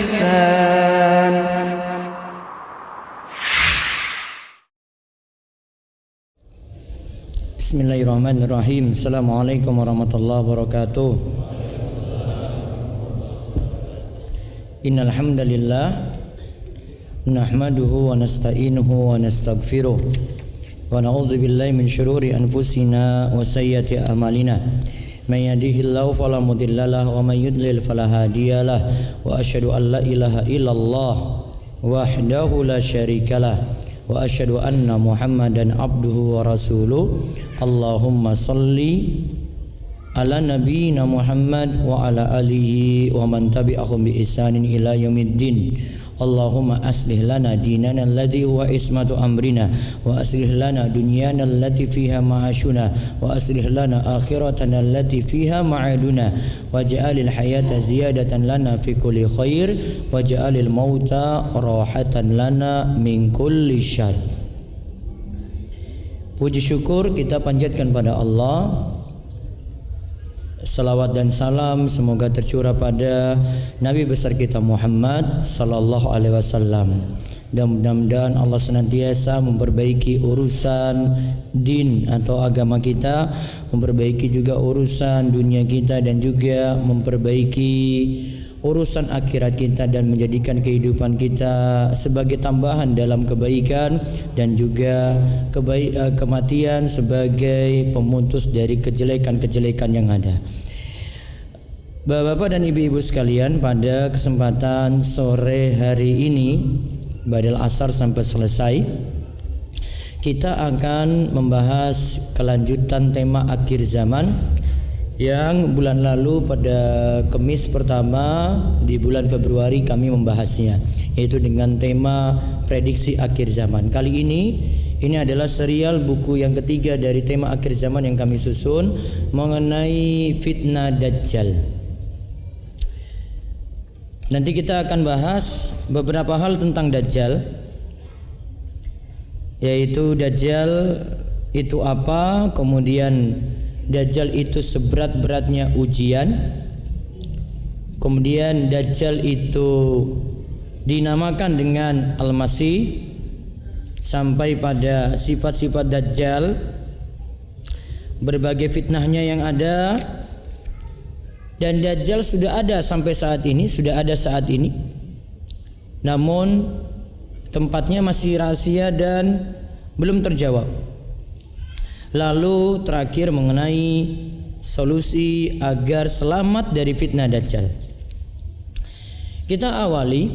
بإحسان. Bismillahirrahmanirrahim. Assalamualaikum warahmatullahi wabarakatuh. Innal hamdalillah nahmaduhu wa nasta'inuhu wa nastaghfiruh wa na'udzu billahi min syururi anfusina wa sayyiati a'malina. May yahdihillahu fala mudhillalah wa may yudlil fala hadiyalah. Wa asyhadu an la ilaha illallah wahdahu la syarikalah wa asyhadu anna Muhammadan abduhu wa rasuluh. Allahumma salli ala nabiyyina Muhammad wa ala alihi wa man tabi'ahum bi ihsanin ila yaumiddin. Allahumma aslih lana dinana alladhi huwa ismatu amrina wa aslih lana dunyana allati fiha ma'ashuna wa aslih lana akhiratana allati fiha ma'aduna waj'alil hayata ziyadatan lana fi kulli khair waj'alil mauta rahatan lana min kulli syarr. Puji syukur kita panjatkan pada Allah. Salawat dan salam semoga tercurah pada Nabi besar kita Muhammad sallallahu alaihi wasallam. Dan mudah-mudahan Allah senantiasa memperbaiki urusan din atau agama kita, memperbaiki juga urusan dunia kita dan juga memperbaiki urusan akhirat kita dan menjadikan kehidupan kita sebagai tambahan dalam kebaikan dan juga kematian sebagai pemutus dari kejelekan-kejelekan yang ada. Bapak-bapak dan ibu-ibu sekalian, pada kesempatan sore hari ini badal asar sampai selesai, kita akan membahas kelanjutan tema akhir zaman yang bulan lalu pada Kamis pertama di bulan Februari kami membahasnya, yaitu dengan tema prediksi akhir zaman. Kali ini adalah serial buku yang ketiga dari tema akhir zaman yang kami susun mengenai fitnah Dajjal. Nanti kita akan bahas beberapa hal tentang Dajjal, yaitu Dajjal itu apa, kemudian Dajjal itu seberat-beratnya ujian, kemudian Dajjal itu dinamakan dengan Al-Masih, sampai pada sifat-sifat Dajjal, berbagai fitnahnya yang ada. Dan Dajjal sudah ada sampai saat ini, namun tempatnya masih rahasia dan belum terjawab. Lalu terakhir mengenai solusi agar selamat dari fitnah Dajjal. Kita awali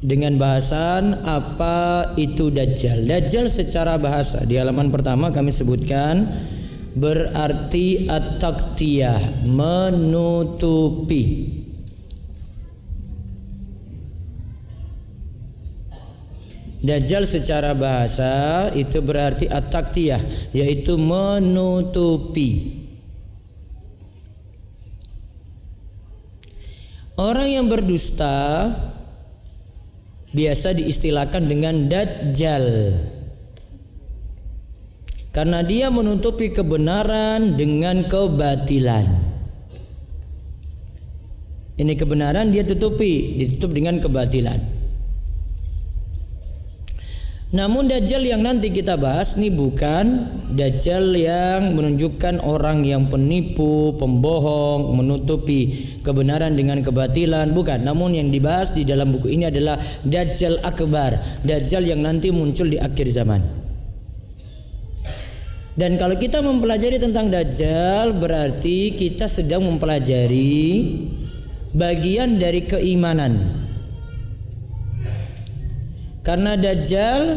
dengan bahasan apa itu Dajjal. Dajjal secara bahasa di halaman pertama kami sebutkan berarti at-taqtiyah, menutupi. Dajjal secara bahasa itu berarti at-taqtiyah, yaitu menutupi. Orang yang berdusta biasa diistilahkan dengan Dajjal, karena dia menutupi kebenaran dengan kebatilan. Ini kebenaran dia ditutup dengan kebatilan. Namun Dajjal yang nanti kita bahas ini bukan Dajjal yang menunjukkan orang yang penipu, pembohong, menutupi kebenaran dengan kebatilan, bukan. Namun yang dibahas di dalam buku ini adalah Dajjal Akbar, Dajjal yang nanti muncul di akhir zaman. Dan kalau kita mempelajari tentang Dajjal, berarti kita sedang mempelajari bagian dari keimanan. Karena Dajjal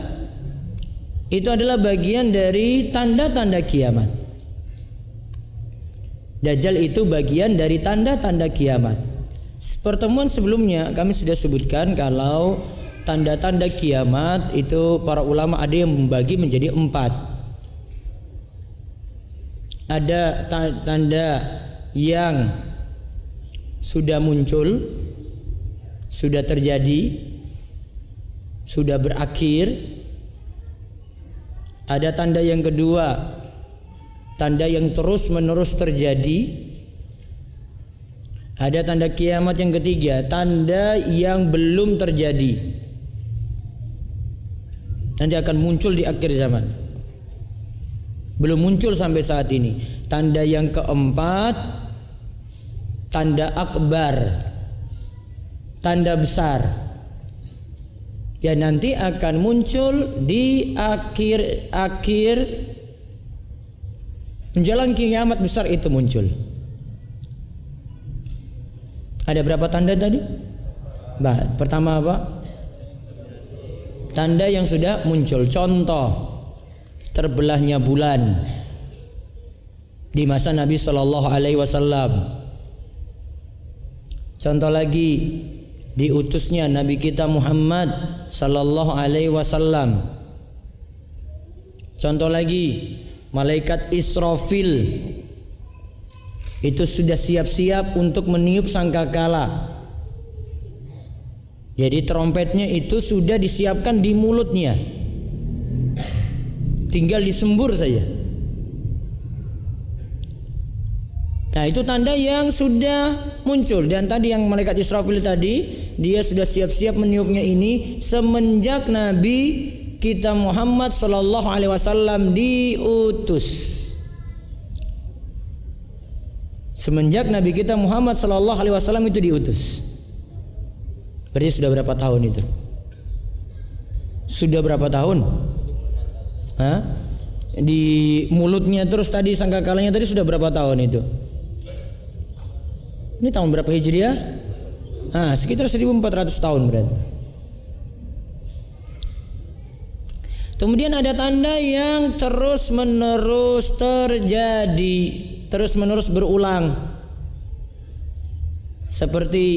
itu adalah bagian dari tanda-tanda kiamat. Dajjal itu bagian dari tanda-tanda kiamat. Pertemuan sebelumnya kami sudah sebutkan kalau tanda-tanda kiamat itu para ulama ada yang membagi menjadi 4. Ada tanda yang sudah muncul, sudah terjadi, sudah berakhir. Ada tanda yang kedua, tanda yang terus menerus terjadi. Ada tanda kiamat yang ketiga, tanda yang belum terjadi. Nanti akan muncul di akhir zaman. Belum muncul sampai saat ini. Tanda yang keempat, tanda akbar, tanda besar. Ya nanti akan muncul di akhir menjelang kiamat besar itu muncul. Ada berapa tanda tadi? Pertama apa? Tanda yang sudah muncul. Contoh, terbelahnya bulan di masa Nabi Shallallahu Alaihi Wasallam. Contoh lagi, diutusnya Nabi kita Muhammad Sallallahu Alaihi Wasallam. Contoh lagi, malaikat Israfil itu sudah siap-siap untuk meniup sangkakala. Jadi trompetnya itu sudah disiapkan di mulutnya, tinggal disembur saja. Nah itu tanda yang sudah muncul. Dan tadi yang malaikat Israfil tadi, dia sudah siap-siap meniupnya ini semenjak Nabi kita Muhammad Sallallahu Alaihi Wasallam diutus. Semenjak Nabi kita Muhammad Sallallahu Alaihi Wasallam itu diutus. Berarti sudah berapa tahun itu? Sudah berapa tahun? Hah? Di mulutnya terus tadi sangkakalanya tadi sudah berapa tahun itu? Ini tahun berapa Hijriah? Sekitar 1400 tahun berarti. Kemudian ada tanda yang terus menerus terjadi, terus menerus berulang, seperti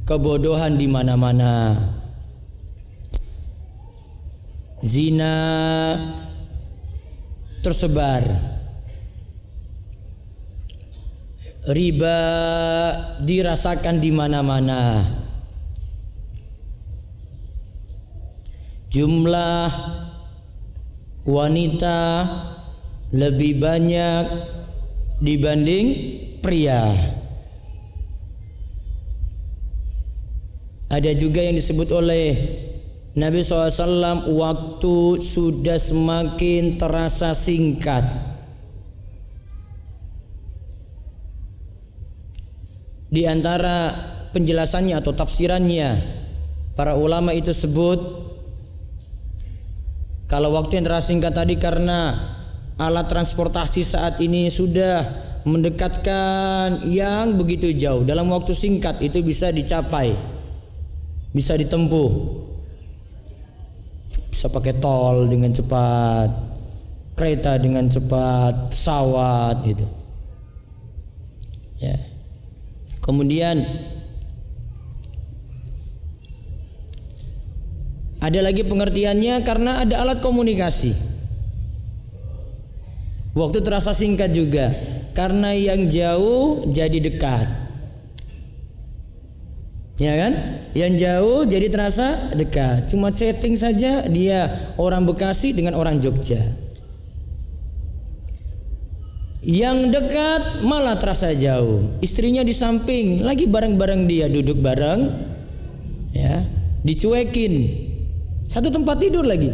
kebodohan di mana-mana, zina tersebar, riba dirasakan di mana-mana, jumlah wanita lebih banyak dibanding pria. Ada juga yang disebut oleh Nabi SAW, waktu sudah semakin terasa singkat. Di antara penjelasannya atau tafsirannya, para ulama itu sebut, kalau waktu yang terasa singkat tadi karena alat transportasi saat ini sudah mendekatkan yang begitu jauh, dalam waktu singkat itu bisa dicapai, bisa ditempuh, bisa pakai tol dengan cepat, kereta dengan cepat, pesawat itu. Ya. Kemudian ada lagi pengertiannya karena ada alat komunikasi. Waktu terasa singkat juga karena yang jauh jadi dekat. Ya kan? Yang jauh jadi terasa dekat. Cuma chatting saja dia orang Bekasi dengan orang Jogja. Yang dekat malah terasa jauh. Istrinya di samping, lagi bareng-bareng dia, duduk bareng, ya, dicuekin. Satu tempat tidur lagi.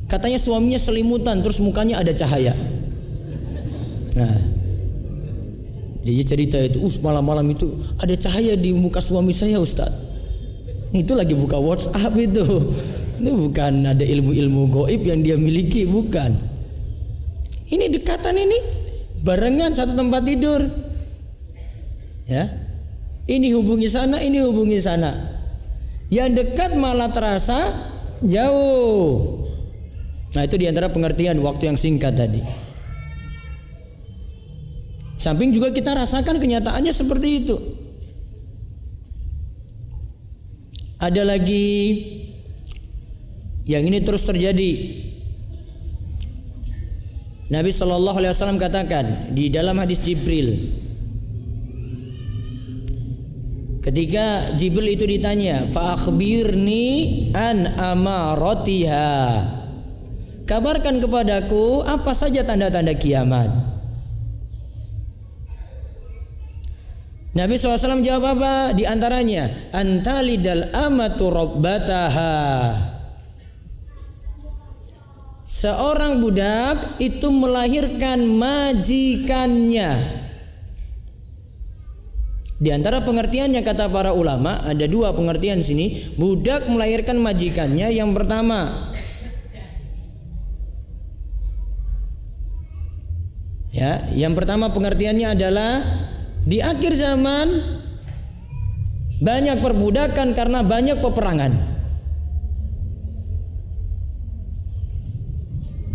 Katanya suaminya selimutan, terus mukanya ada cahaya. Nah, dia cerita itu, malam-malam itu ada cahaya di muka suami saya, Ustaz. Itu lagi buka WhatsApp itu. Itu bukan ada ilmu-ilmu gaib yang dia miliki, bukan. Ini dekatan ini, barengan satu tempat tidur. Ya. Ini hubungi sana, ini hubungi sana. Yang dekat malah terasa jauh. Nah, itu diantara pengertian waktu yang singkat tadi. Samping juga kita rasakan kenyataannya seperti itu. Ada lagi yang ini terus terjadi. Nabi Shallallahu Alaihi Wasallam katakan di dalam hadis Jibril, ketika Jibril itu ditanya, fa akhbirni an amaratiha, kabarkan kepadaku apa saja tanda-tanda kiamat. Nabi SAW jawab apa? Di antaranya, antalidal amatu rabbataha. Seorang budak itu melahirkan majikannya. Di antara pengertiannya kata para ulama ada dua pengertian di sini. Budak melahirkan majikannya. Yang pertama, yang pertama pengertiannya adalah di akhir zaman banyak perbudakan karena banyak peperangan.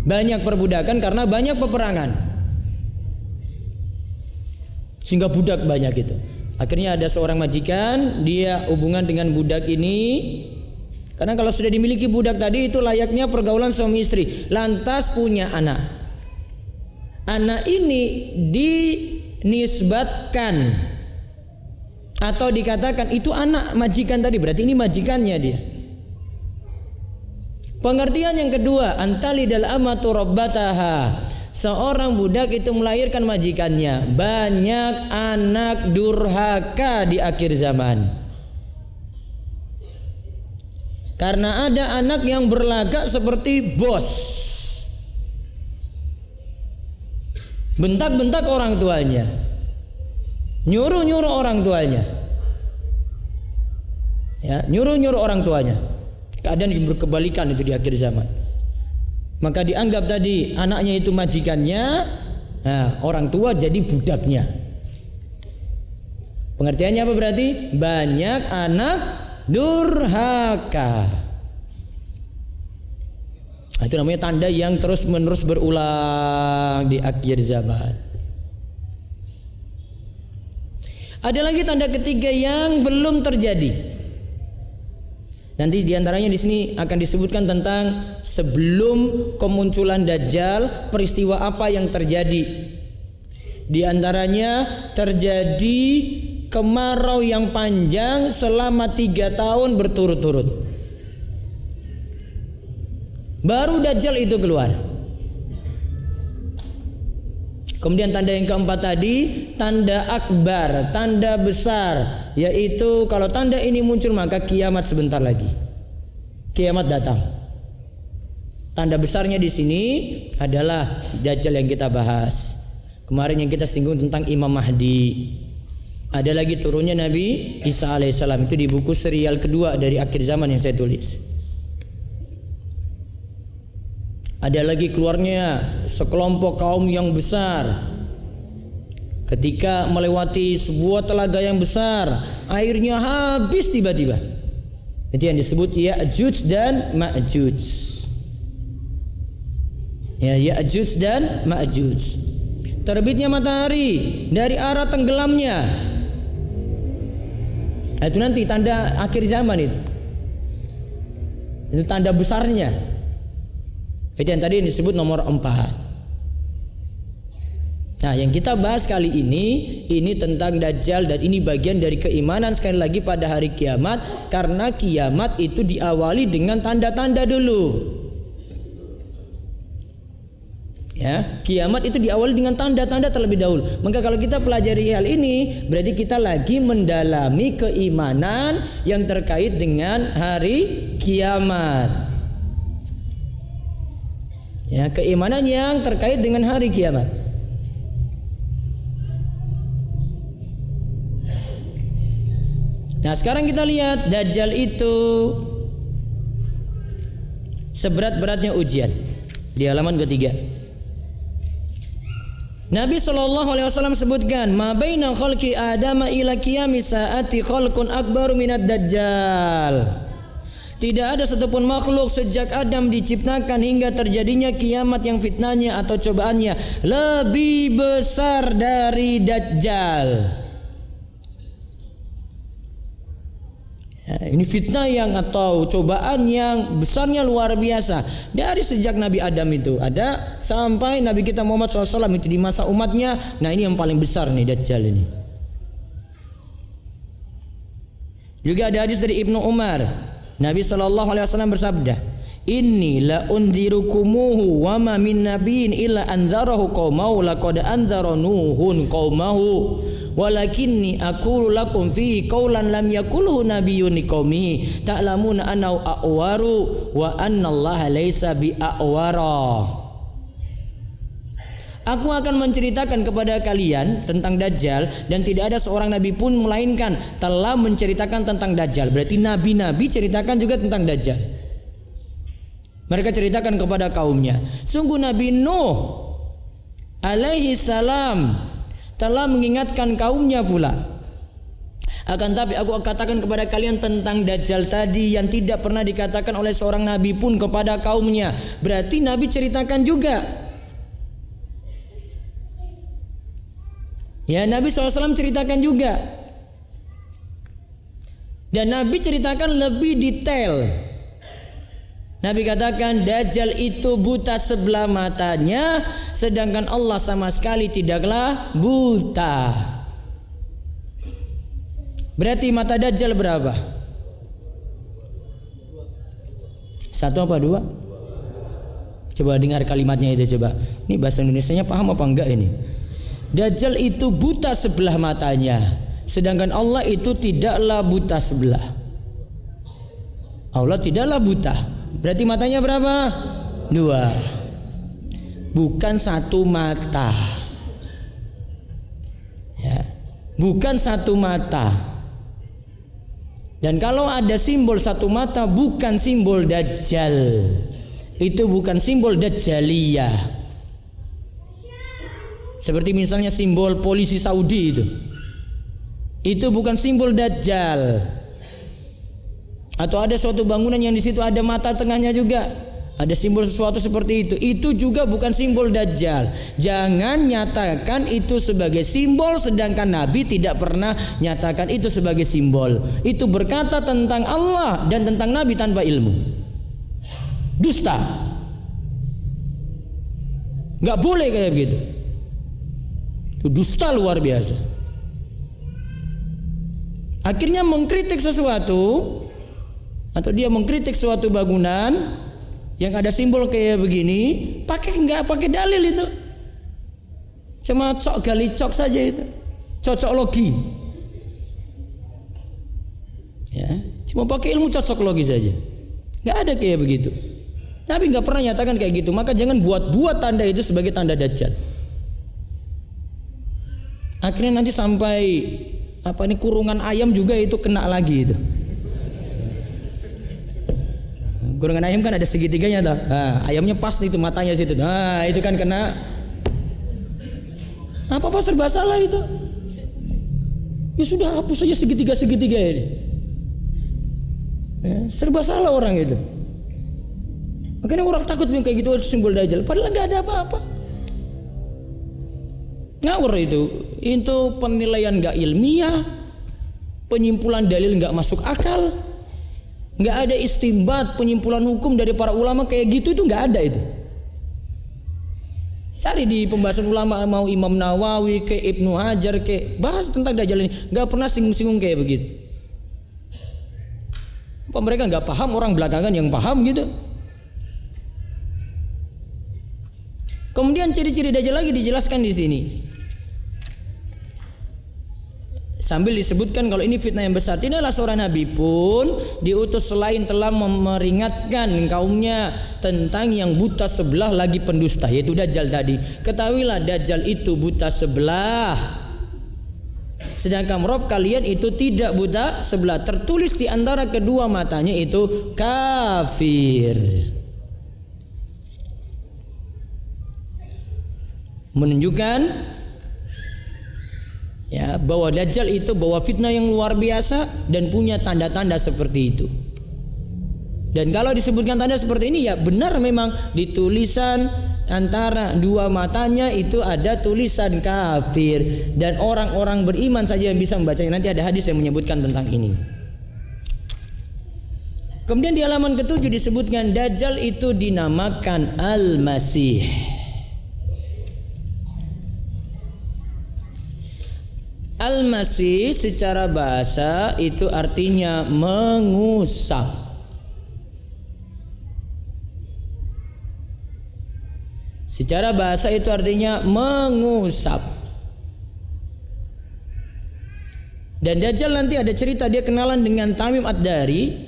Banyak perbudakan karena banyak peperangan. Sehingga budak banyak itu. Akhirnya ada seorang majikan, dia hubungan dengan budak ini. Karena kalau sudah dimiliki budak tadi itu layaknya pergaulan suami istri. Lantas punya anak. Anak ini dinisbatkan atau dikatakan itu anak majikan tadi, berarti ini majikannya dia. Pengertian yang kedua, antalidal amatu rabbataha. Seorang budak itu melahirkan majikannya. Banyak anak durhaka di akhir zaman. Karena ada anak yang berlagak seperti bos. Bentak-bentak orang tuanya. Nyuruh-nyuruh orang tuanya. Ya, nyuruh-nyuruh orang tuanya. Keadaan yang berkebalikan itu di akhir zaman. Maka dianggap tadi anaknya itu majikannya, nah, orang tua jadi budaknya. Pengertiannya apa berarti? Banyak anak durhaka. Nah, itu namanya tanda yang terus menerus berulang di akhir zaman. Ada lagi tanda ketiga yang belum terjadi. Nanti diantaranya di sini akan disebutkan tentang sebelum kemunculan Dajjal, peristiwa apa yang terjadi. Di antaranya terjadi kemarau yang panjang selama 3 tahun berturut-turut. Baru Dajjal itu keluar. Kemudian tanda yang keempat tadi, tanda akbar, tanda besar, yaitu kalau tanda ini muncul maka kiamat sebentar lagi. Kiamat datang. Tanda besarnya di sini adalah Dajjal yang kita bahas. Kemarin yang kita singgung tentang Imam Mahdi. Ada lagi turunnya Nabi Isa alaihissalam, itu di buku serial kedua dari akhir zaman yang saya tulis. Ada lagi keluarnya sekelompok kaum yang besar. Ketika melewati sebuah telaga yang besar, airnya habis tiba-tiba. Itu yang disebut Ya'juj dan Ma'juj. Ya'juj dan Ma'juj. Terbitnya matahari dari arah tenggelamnya. Itu nanti tanda akhir zaman itu. Itu tanda besarnya. Itu yang tadi disebut nomor 4. Nah, yang kita bahas kali ini tentang Dajjal, dan ini bagian dari keimanan sekali lagi pada hari kiamat, karena kiamat itu diawali dengan tanda-tanda dulu. Ya, kiamat itu diawali dengan tanda-tanda terlebih dahulu. Maka kalau kita pelajari hal ini, berarti kita lagi mendalami keimanan yang terkait dengan hari kiamat. Ya, keimanan yang terkait dengan hari kiamat. Nah, sekarang kita lihat Dajjal itu seberat-beratnya ujian. Di halaman ketiga. Nabi SAW sebutkan, ma baina khalqi adama ila qiyamis saati khalqun akbaru minad dajjal. Tidak ada satupun makhluk sejak Adam diciptakan hingga terjadinya kiamat yang fitnahnya atau cobaannya lebih besar dari Dajjal. Ya, ini fitnah yang atau cobaan yang besarnya luar biasa. Dari sejak Nabi Adam itu ada sampai Nabi kita Muhammad SAW itu di masa umatnya. Nah, ini yang paling besar nih Dajjal ini. Juga ada hadis dari Ibnu Umar. Nabi SAW bersabda, inni la unzirukumuhu wa ma min nabiyyin illa anzarahu qaumahu laqad anzara nuhun qaumahu walakinni aqulu lakum fihi qawlan lam yakulhu nabiyyun liqaumihi ta'lamuna annahu a'waru wa annallaha laisa bi'awara. Aku akan menceritakan kepada kalian tentang Dajjal dan tidak ada seorang nabi pun melainkan telah menceritakan tentang Dajjal. Berarti nabi-nabi ceritakan juga tentang Dajjal. Mereka ceritakan kepada kaumnya. Sungguh Nabi Nuh alaihi salam telah mengingatkan kaumnya pula. Akan tapi aku katakan kepada kalian tentang Dajjal tadi yang tidak pernah dikatakan oleh seorang nabi pun kepada kaumnya. Berarti nabi ceritakan juga. Ya, Nabi SAW ceritakan juga. Dan Nabi ceritakan lebih detail. Nabi katakan Dajjal itu buta sebelah matanya, sedangkan Allah sama sekali tidaklah buta. Berarti mata Dajjal berapa? 1 apa 2? Coba dengar kalimatnya itu coba. Ini bahasa Indonesianya paham apa enggak ini? Dajjal itu buta sebelah matanya, sedangkan Allah itu tidaklah buta sebelah. Allah tidaklah buta. Berarti matanya berapa? 2. Bukan 1 mata. Ya, bukan 1 mata. Dan kalau ada simbol 1 mata, bukan simbol Dajjal. Itu bukan simbol Dajjaliyah. Seperti misalnya simbol polisi Saudi itu bukan simbol Dajjal. Atau ada suatu bangunan yang di situ ada mata tengahnya juga, ada simbol sesuatu seperti itu juga bukan simbol Dajjal. Jangan nyatakan itu sebagai simbol, sedangkan Nabi tidak pernah nyatakan itu sebagai simbol. Itu berkata tentang Allah dan tentang Nabi tanpa ilmu. Dusta. Gak boleh kayak begitu. Itu dusta luar biasa. Akhirnya mengkritik sesuatu, atau dia mengkritik suatu bangunan yang ada simbol kayak begini, nggak pakai dalil itu, cuma cok gali cok saja itu, cocok logi. Ya, cuma pakai ilmu cocok logi saja. Nggak ada kayak begitu. Nabi nggak pernah nyatakan kayak gitu. Maka jangan buat-buat tanda itu sebagai tanda Dajjal. Akhirnya nanti sampai kurungan ayam juga itu kena lagi itu. Kurungan ayam kan ada segitiganya tuh. Nah, ayamnya pas itu matanya situ. Nah, itu kan kena. Apa serba salah itu. Ya sudah hapus saja segitiga-segitiga ini. Ya, serba salah orang itu. Makanya orang takut kayak gitu simbol Dajjal. Padahal nggak ada apa-apa. Ngawur itu penilaian nggak ilmiah, penyimpulan dalil nggak masuk akal, nggak ada istimbat penyimpulan hukum dari para ulama kayak gitu, itu nggak ada itu. Cari di pembahasan ulama, mau Imam Nawawi ke Ibnu Hajar ke bahas tentang Dajjal ini, nggak pernah singgung-singgung kayak begitu. Apa mereka nggak paham, orang belakangan yang paham gitu? Kemudian ciri-ciri Dajjal lagi dijelaskan di sini. Sambil disebutkan kalau ini fitnah yang besar. Tidaklah seorang nabi pun diutus selain telah memperingatkan kaumnya tentang yang buta sebelah lagi pendusta, yaitu Dajjal tadi. Ketahuilah Dajjal itu buta sebelah, sedangkan Rabb kalian itu tidak buta sebelah. Tertulis di antara kedua matanya itu kafir. Menunjukkan ya bahwa Dajjal itu bawa fitnah yang luar biasa dan punya tanda-tanda seperti itu. Dan kalau disebutkan tanda seperti ini, ya benar memang di tulisan antara dua matanya itu ada tulisan kafir, dan orang-orang beriman saja yang bisa membacanya. Nanti ada hadis yang menyebutkan tentang ini. Kemudian di halaman ke-7 disebutkan Dajjal itu dinamakan Al-Masih. Al-Masih secara bahasa itu artinya mengusap. Secara bahasa itu artinya mengusap. Dan Dajjal nanti ada cerita dia kenalan dengan Tamim Ad-Dari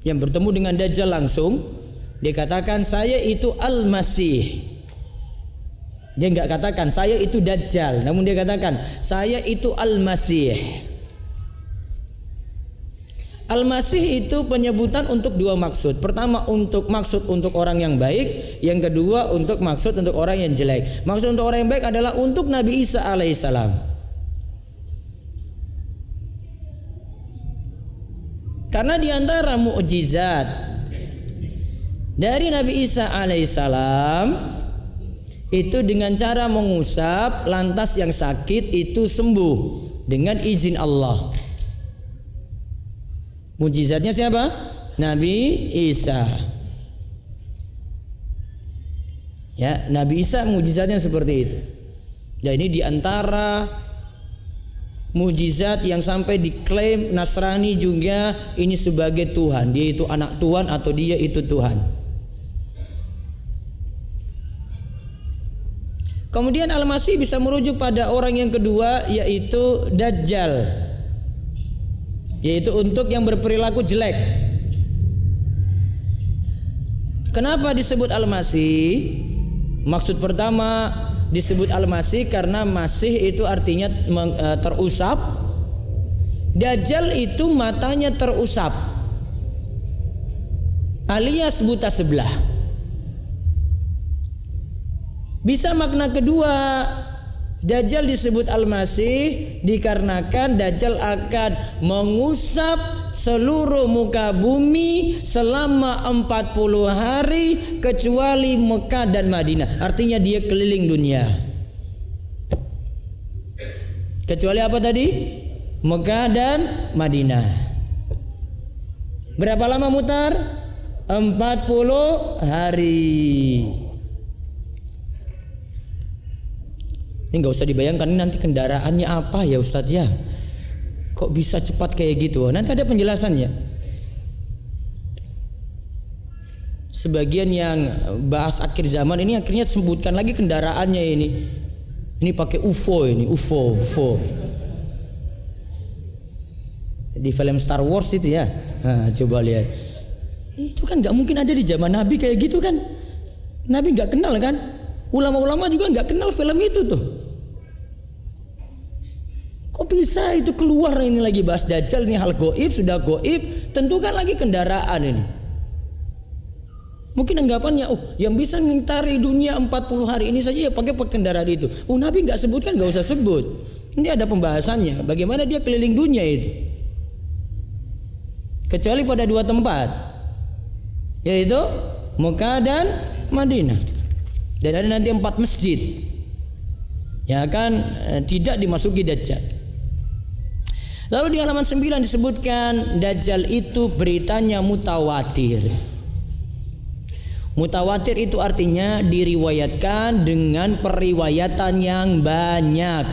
yang bertemu dengan Dajjal langsung. Dia katakan saya itu Al-Masih. Dia enggak katakan saya itu Dajjal, namun dia katakan saya itu Al-Masih. Al-Masih itu penyebutan untuk dua maksud. Pertama untuk maksud untuk orang yang baik, yang kedua untuk maksud untuk orang yang jelek. Maksud untuk orang yang baik adalah untuk Nabi Isa alaihissalam. Karena di antara mukjizat dari Nabi Isa alaihissalam itu dengan cara mengusap lantas yang sakit itu sembuh dengan izin Allah. Mujizatnya siapa? Nabi Isa. Ya, Nabi Isa mujizatnya seperti itu. Ya, ini diantara mujizat yang sampai diklaim Nasrani juga ini sebagai Tuhan. Dia itu anak Tuhan atau dia itu Tuhan. Kemudian Al-Masih bisa merujuk pada orang yang kedua yaitu Dajjal. Yaitu untuk yang berperilaku jelek. Kenapa disebut Al-Masih? Maksud pertama disebut Al-Masih karena Masih itu artinya terusap. Dajjal itu matanya terusap alias buta sebelah. Bisa makna kedua, Dajjal disebut Al-Masih dikarenakan Dajjal akan mengusap seluruh muka bumi selama 40 hari kecuali Mekah dan Madinah. Artinya dia keliling dunia. Kecuali apa tadi? Mekah dan Madinah. Berapa lama mutar? 40 hari. Ini nggak usah dibayangkan ini nanti kendaraannya apa ya Ustadz ya? Kok bisa cepat kayak gitu? Nanti ada penjelasannya. Sebagian yang bahas akhir zaman ini akhirnya sebutkan lagi kendaraannya ini. Ini pakai UFO ini, UFO. Di film Star Wars itu ya. Nah, coba lihat. Itu kan nggak mungkin ada di zaman Nabi kayak gitu kan? Nabi nggak kenal kan? Ulama-ulama juga nggak kenal film itu tuh. Kok bisa itu keluar ini lagi bahas Dajjal ini hal goib, sudah goib, tentukan lagi kendaraan ini. Mungkin anggapannya, yang bisa mengitari dunia 40 hari ini saja ya pakai kendaraan itu. Nabi nggak sebutkan, nggak usah sebut. Ini ada pembahasannya, bagaimana dia keliling dunia itu. Kecuali pada dua tempat, yaitu Mekah dan Madinah. Dan ada nanti 4 masjid yang akan tidak dimasuki Dajjal. Lalu di halaman 9 disebutkan Dajjal itu beritanya mutawatir. Mutawatir itu artinya diriwayatkan dengan periwayatan yang banyak,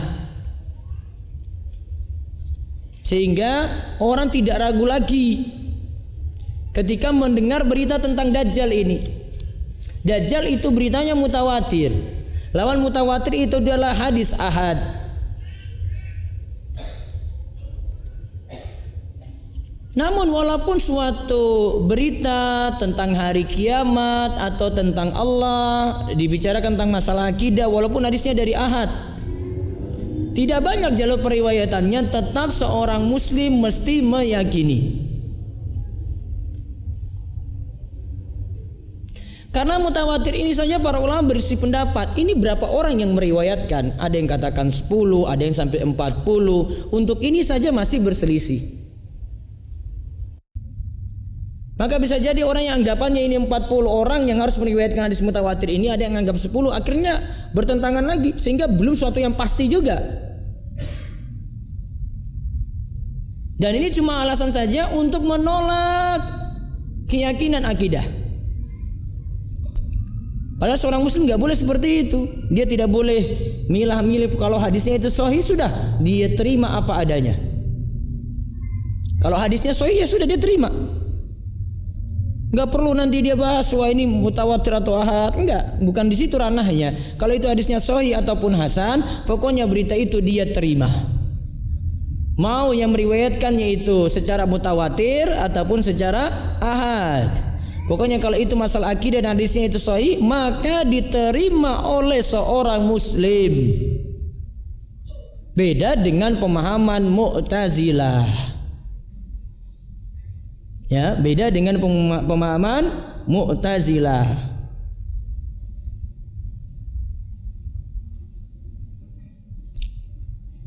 sehingga orang tidak ragu lagi ketika mendengar berita tentang Dajjal ini. Dajjal itu beritanya mutawatir. Lawan mutawatir itu adalah hadis ahad. Namun walaupun suatu berita tentang hari kiamat atau tentang Allah dibicarakan tentang masalah akidah, walaupun hadisnya dari ahad, tidak banyak jalur periwayatannya, tetap seorang muslim mesti meyakini. Karena mutawatir ini saja para ulama berisi pendapat. Ini berapa orang yang meriwayatkan? Ada yang katakan 10, ada yang sampai 40. Untuk ini saja masih berselisih. Maka bisa jadi orang yang anggapannya ini 40 orang yang harus meriwayatkan hadis mutawatir ini, ada yang anggap 10, akhirnya bertentangan lagi, sehingga belum suatu yang pasti juga. Dan ini cuma alasan saja untuk menolak keyakinan akidah. Padahal seorang muslim nggak boleh seperti itu. Dia tidak boleh milah-milih. Kalau hadisnya itu sahih, sudah dia terima apa adanya. Kalau hadisnya sahih, ya sudah dia terima. Nggak perlu nanti dia bahas wah ini mutawatir atau ahad. Enggak, bukan di situ ranahnya. Kalau itu hadisnya sahih ataupun hasan, pokoknya berita itu dia terima. Mau yang meriwayatkannya itu secara mutawatir ataupun secara ahad. Pokoknya kalau itu masalah akidah dan hadisnya itu sahih, maka diterima oleh seorang muslim. Beda dengan pemahaman Mu'tazilah. Ya, beda dengan pemahaman Mu'tazilah.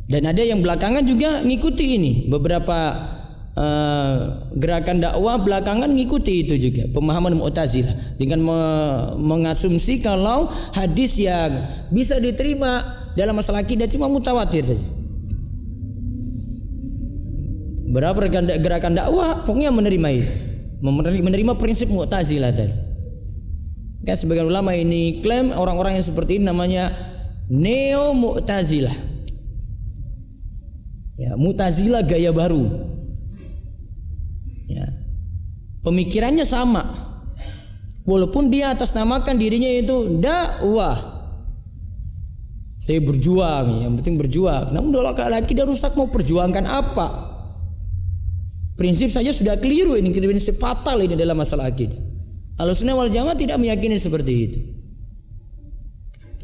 Dan ada yang belakangan juga ngikuti ini. Beberapa gerakan dakwah belakangan ngikuti itu juga pemahaman Mu'tazilah dengan mengasumsi kalau hadis yang bisa diterima dalam masalah akidah cuma mutawatir saja. Berapa gerakan dakwah pokoknya menerima itu, menerima prinsip Mu'tazilah tadi. Kan sebagian ulama ini klaim orang-orang yang seperti ini namanya neo Mu'tazilah. Ya, Mu'tazilah gaya baru. Ya. Pemikirannya sama. Walaupun dia atas namakan dirinya itu dakwah. Saya berjuang, yang penting berjuang. Namun kalau akidah rusak mau perjuangkan apa? Prinsip saja sudah keliru ini, prinsip fatal ini dalam masalah akidah. Ahlussunnah wal Jamaah tidak meyakini seperti itu.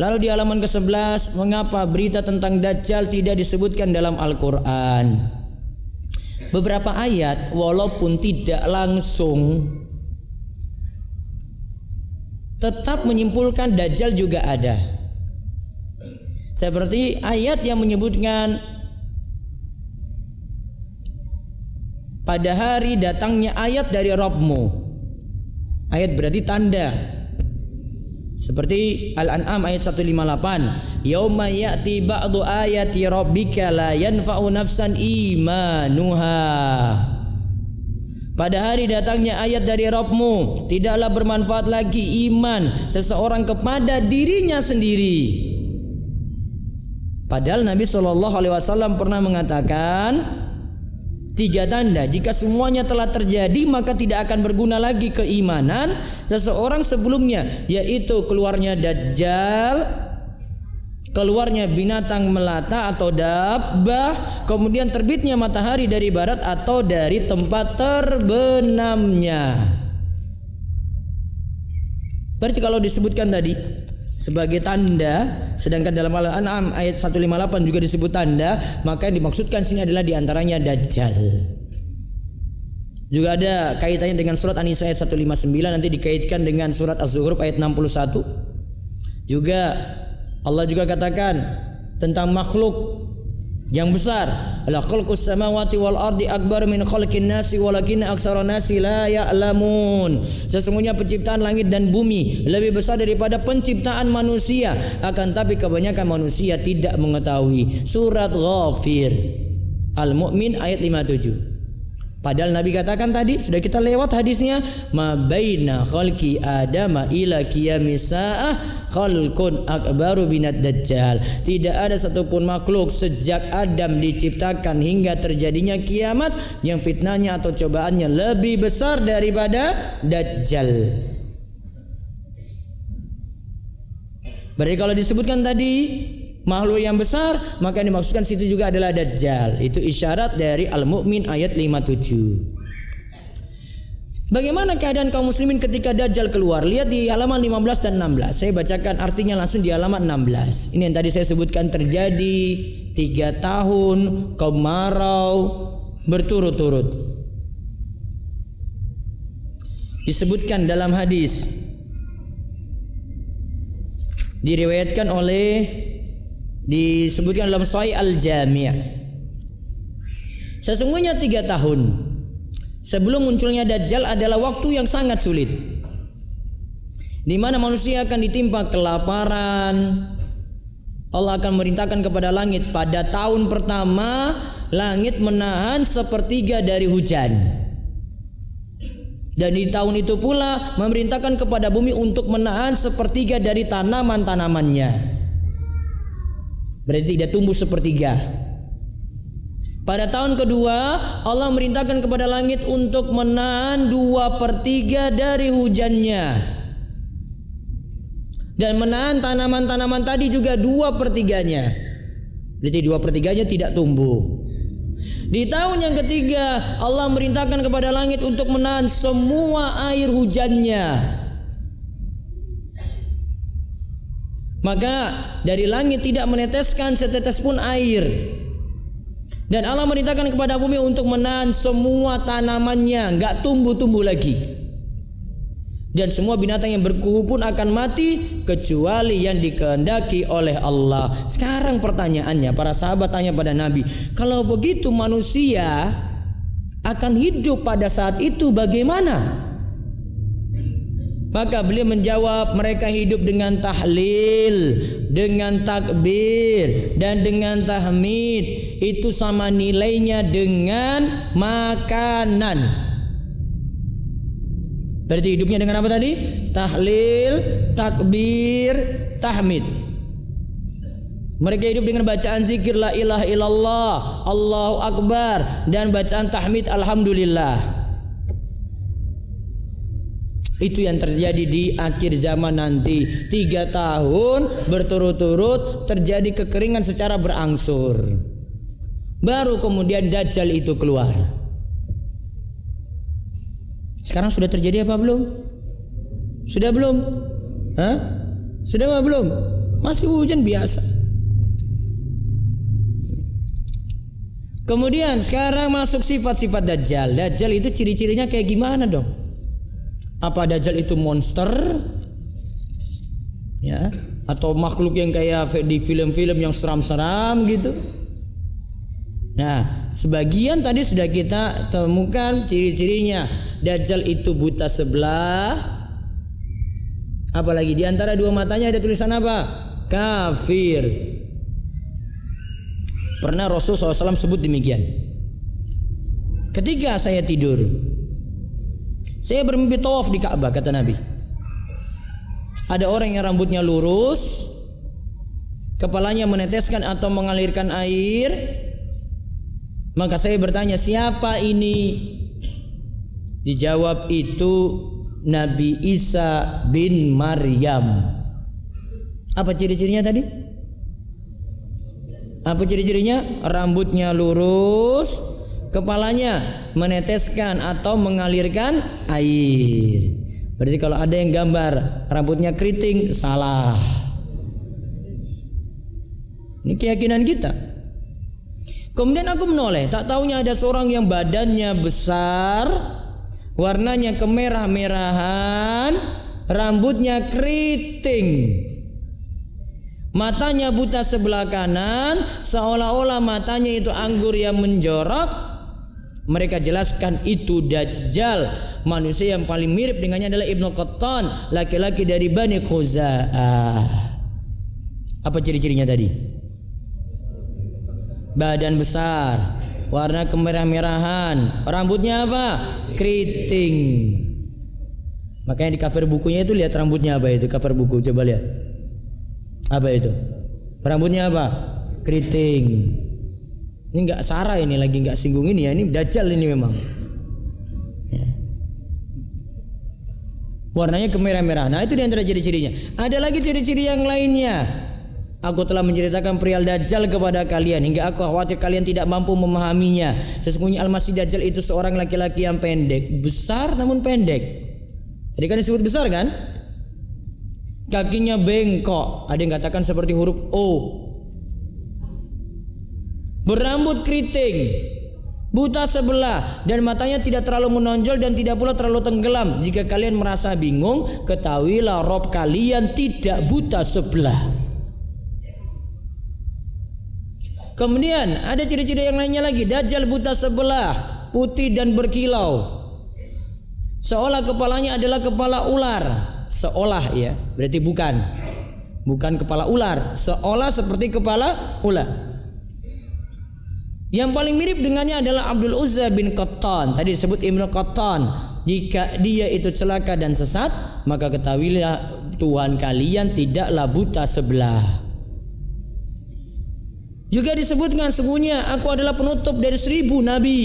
Lalu di halaman ke-11, mengapa berita tentang Dajjal tidak disebutkan dalam Al-Quran? Beberapa ayat walaupun tidak langsung tetap menyimpulkan Dajjal juga ada. Seperti ayat yang menyebutkan pada hari datangnya ayat dari Rabbmu. Ayat berarti tanda. Seperti Al-An'am ayat 158. Yauma ya'ti ba'du ayati rabbika la yanfa'u nafsan imanuha. Pada hari datangnya ayat dari Rabbmu, tidaklah bermanfaat lagi iman seseorang kepada dirinya sendiri. Padahal Nabi SAW pernah mengatakan 3 tanda, jika semuanya telah terjadi maka tidak akan berguna lagi keimanan seseorang sebelumnya, yaitu keluarnya Dajjal, keluarnya binatang melata atau dabbah, kemudian terbitnya matahari dari barat atau dari tempat terbenamnya. Berarti kalau disebutkan tadi sebagai tanda, sedangkan dalam Al-An'am ayat 158 juga disebut tanda, maka yang dimaksudkan sini adalah diantaranya Dajjal. Juga ada kaitannya dengan surat An-Nisa ayat 159, nanti dikaitkan dengan surat Az-Zukhruf ayat 61. Juga Allah juga katakan tentang makhluk yang besar, la khalqus samawati wal ardi akbar min khalqin nasi walakinna aktsara nasi la ya'lamun. Sesungguhnya penciptaan langit dan bumi lebih besar daripada penciptaan manusia, akan tapi kebanyakan manusia tidak mengetahui. Surat Ghafir Al-Mu'min ayat 57. Padahal Nabi katakan tadi, sudah kita lewat hadisnya, ma baina khalqi adama ila qiyamis saah khalqun akbaru binad dajjal. Tidak ada satupun makhluk sejak Adam diciptakan hingga terjadinya kiamat yang fitnahnya atau cobaannya lebih besar daripada Dajjal. Berarti kalau disebutkan tadi makhluk yang besar, maka yang dimaksudkan situ juga adalah Dajjal. Itu isyarat dari Al-Mu'min ayat 57. Bagaimana keadaan kaum muslimin ketika Dajjal keluar? Lihat di halaman 15 dan 16. Saya bacakan artinya langsung di halaman 16. Ini yang tadi saya sebutkan terjadi 3 tahun kemarau berturut-turut. Disebutkan dalam hadis, diriwayatkan oleh, disebutkan dalam Sahih Al-Jami'. Sesungguhnya 3 tahun sebelum munculnya Dajjal adalah waktu yang sangat sulit, di mana manusia akan ditimpa kelaparan. Allah akan memerintahkan kepada langit pada tahun pertama, langit menahan 1/3 dari hujan. Dan di tahun itu pula memerintahkan kepada bumi untuk menahan 1/3 dari tanaman-tanamannya. Berarti tidak tumbuh 1/3. Pada tahun kedua Allah merintahkan kepada langit untuk menahan 2/3 dari hujannya, dan menahan tanaman-tanaman tadi juga 2/3-nya. Jadi 2/3-nya tidak tumbuh. Di tahun yang ketiga Allah merintahkan kepada langit untuk menahan semua air hujannya. Maka dari langit tidak meneteskan setetes pun air. Dan Allah merintahkan kepada bumi untuk menahan semua tanamannya, nggak tumbuh-tumbuh lagi. Dan semua binatang yang berkuku pun akan mati kecuali yang dikehendaki oleh Allah. Sekarang pertanyaannya, para sahabat tanya pada Nabi, kalau begitu manusia akan hidup pada saat itu bagaimana? Maka beliau menjawab, mereka hidup dengan tahlil, dengan takbir, dan dengan tahmid. Itu sama nilainya dengan makanan. Berarti hidupnya dengan apa tadi? Tahlil, takbir, tahmid. Mereka hidup dengan bacaan zikir la ilaha illallah, Allahu akbar, dan bacaan tahmid alhamdulillah. Itu yang terjadi di akhir zaman nanti. 3 tahun berturut-turut terjadi kekeringan secara berangsur. Baru kemudian Dajjal itu keluar. Sekarang sudah terjadi apa belum? Sudah belum? Hah? Sudah apa belum? Masih hujan biasa. Kemudian sekarang masuk sifat-sifat Dajjal. Dajjal itu ciri-cirinya kayak gimana dong? Apa Dajjal itu monster? Ya, atau makhluk yang kayak di film-film yang seram-seram gitu? Nah, sebagian tadi sudah kita temukan ciri-cirinya. Dajjal itu buta sebelah. Apalagi di antara 2 matanya ada tulisan apa? Kafir. Pernah Rasulullah SAW sebut demikian. Ketika saya tidur, saya bermimpi tawaf di Ka'bah, kata Nabi. Ada orang yang rambutnya lurus, kepalanya meneteskan atau mengalirkan air. Maka saya bertanya, siapa ini? Dijawab, itu Nabi Isa bin Maryam. Apa ciri-cirinya tadi? Apa ciri-cirinya? Rambutnya lurus, kepalanya meneteskan atau mengalirkan air. Berarti kalau ada yang gambar rambutnya keriting, salah. Ini keyakinan kita. Kemudian aku menoleh, tak taunya ada seorang yang badannya besar, warnanya kemerah-merahan, rambutnya keriting, matanya buta sebelah kanan, seolah-olah matanya itu anggur yang menjorok. Mereka jelaskan itu Dajjal. Manusia yang paling mirip dengannya adalah Ibnu Qattan, laki-laki dari Bani Khuza'ah. Apa ciri-cirinya tadi? Badan besar, warna kemerah-merahan, rambutnya apa? Keriting. Makanya di cover bukunya itu lihat rambutnya apa itu, cover buku, coba lihat. Apa itu? Rambutnya apa? Keriting. Ini enggak Sarah, ini lagi enggak singgung ini ya, ini Dajjal ini memang. Ya. Warnanya kemerah-merah. Nah, itu di antara ciri-cirinya. Ada lagi ciri-ciri yang lainnya. Aku telah menceritakan perihal Dajjal kepada kalian hingga aku khawatir kalian tidak mampu memahaminya. Sesungguhnya Al-Masih Dajjal itu seorang laki-laki yang pendek, besar namun pendek. Tadi kan disebut besar kan? Kakinya bengkok, ada yang katakan seperti huruf O. Berambut keriting, buta sebelah, dan matanya tidak terlalu menonjol dan tidak pula terlalu tenggelam. Jika kalian merasa bingung, ketahuilah Rob kalian tidak buta sebelah. Kemudian ada ciri-ciri yang lainnya lagi. Dajjal buta sebelah, putih dan berkilau, seolah kepalanya adalah kepala ular. Seolah ya, berarti bukan kepala ular, seolah seperti kepala ular. Yang paling mirip dengannya adalah Abdul Uzza bin Qattan. Tadi disebut Ibnu Qattan. Jika dia itu celaka dan sesat, maka ketahuilah Tuhan kalian tidaklah buta sebelah. Juga disebutkan sesungguhnya aku adalah penutup dari 1000 nabi.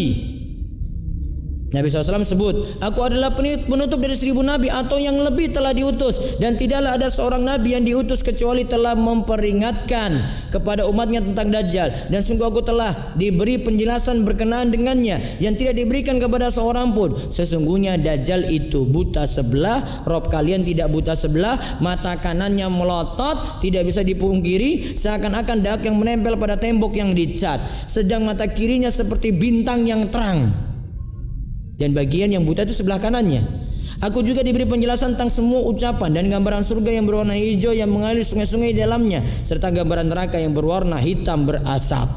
Nabi SAW sebut, aku adalah penutup dari 1000 nabi atau yang lebih telah diutus, dan tidaklah ada seorang nabi yang diutus kecuali telah memperingatkan kepada umatnya tentang Dajjal, dan sungguh aku telah diberi penjelasan berkenaan dengannya yang tidak diberikan kepada seorang pun. Sesungguhnya Dajjal itu buta sebelah, Rob kalian tidak buta sebelah, mata kanannya melotot, tidak bisa dipungkiri, seakan-akan daak yang menempel pada tembok yang dicat, sedang mata kirinya seperti bintang yang terang. Dan bagian yang buta itu sebelah kanannya. Aku juga diberi penjelasan tentang semua ucapan dan gambaran surga yang berwarna hijau yang mengalir sungai-sungai di dalamnya, serta gambaran neraka yang berwarna hitam berasap.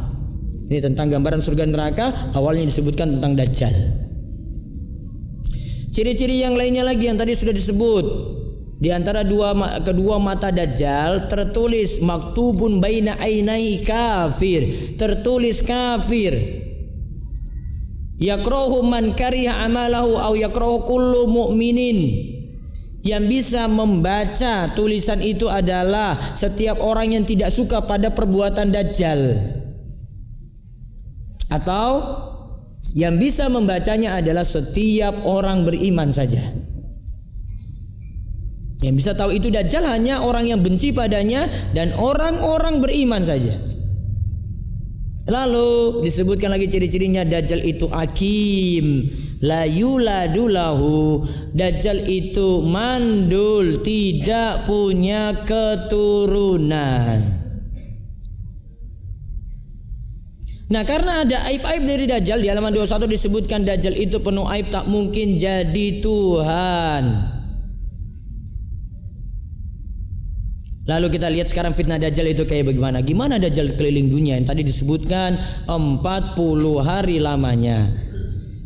Ini tentang gambaran surga neraka. Awalnya disebutkan tentang Dajjal. Ciri-ciri yang lainnya lagi yang tadi sudah disebut. Di antara kedua mata Dajjal tertulis maktubun baina ainai kafir, tertulis kafir. Yakrahu man kariha amalahu au yakrahu kullu mu'minin. Yang bisa membaca tulisan itu adalah setiap orang yang tidak suka pada perbuatan Dajjal, atau yang bisa membacanya adalah setiap orang beriman saja. Yang bisa tahu itu Dajjal hanya orang yang benci padanya dan orang-orang beriman saja. Lalu disebutkan lagi ciri-cirinya, Dajjal itu akim, la yuladu lahu. Dajjal itu mandul, tidak punya keturunan. Nah, karena ada aib-aib dari Dajjal, di halaman 21 disebutkan Dajjal itu penuh aib, tak mungkin jadi Tuhan. Lalu kita lihat sekarang fitnah Dajjal itu kayak bagaimana. Gimana Dajjal keliling dunia yang tadi disebutkan 40 hari lamanya.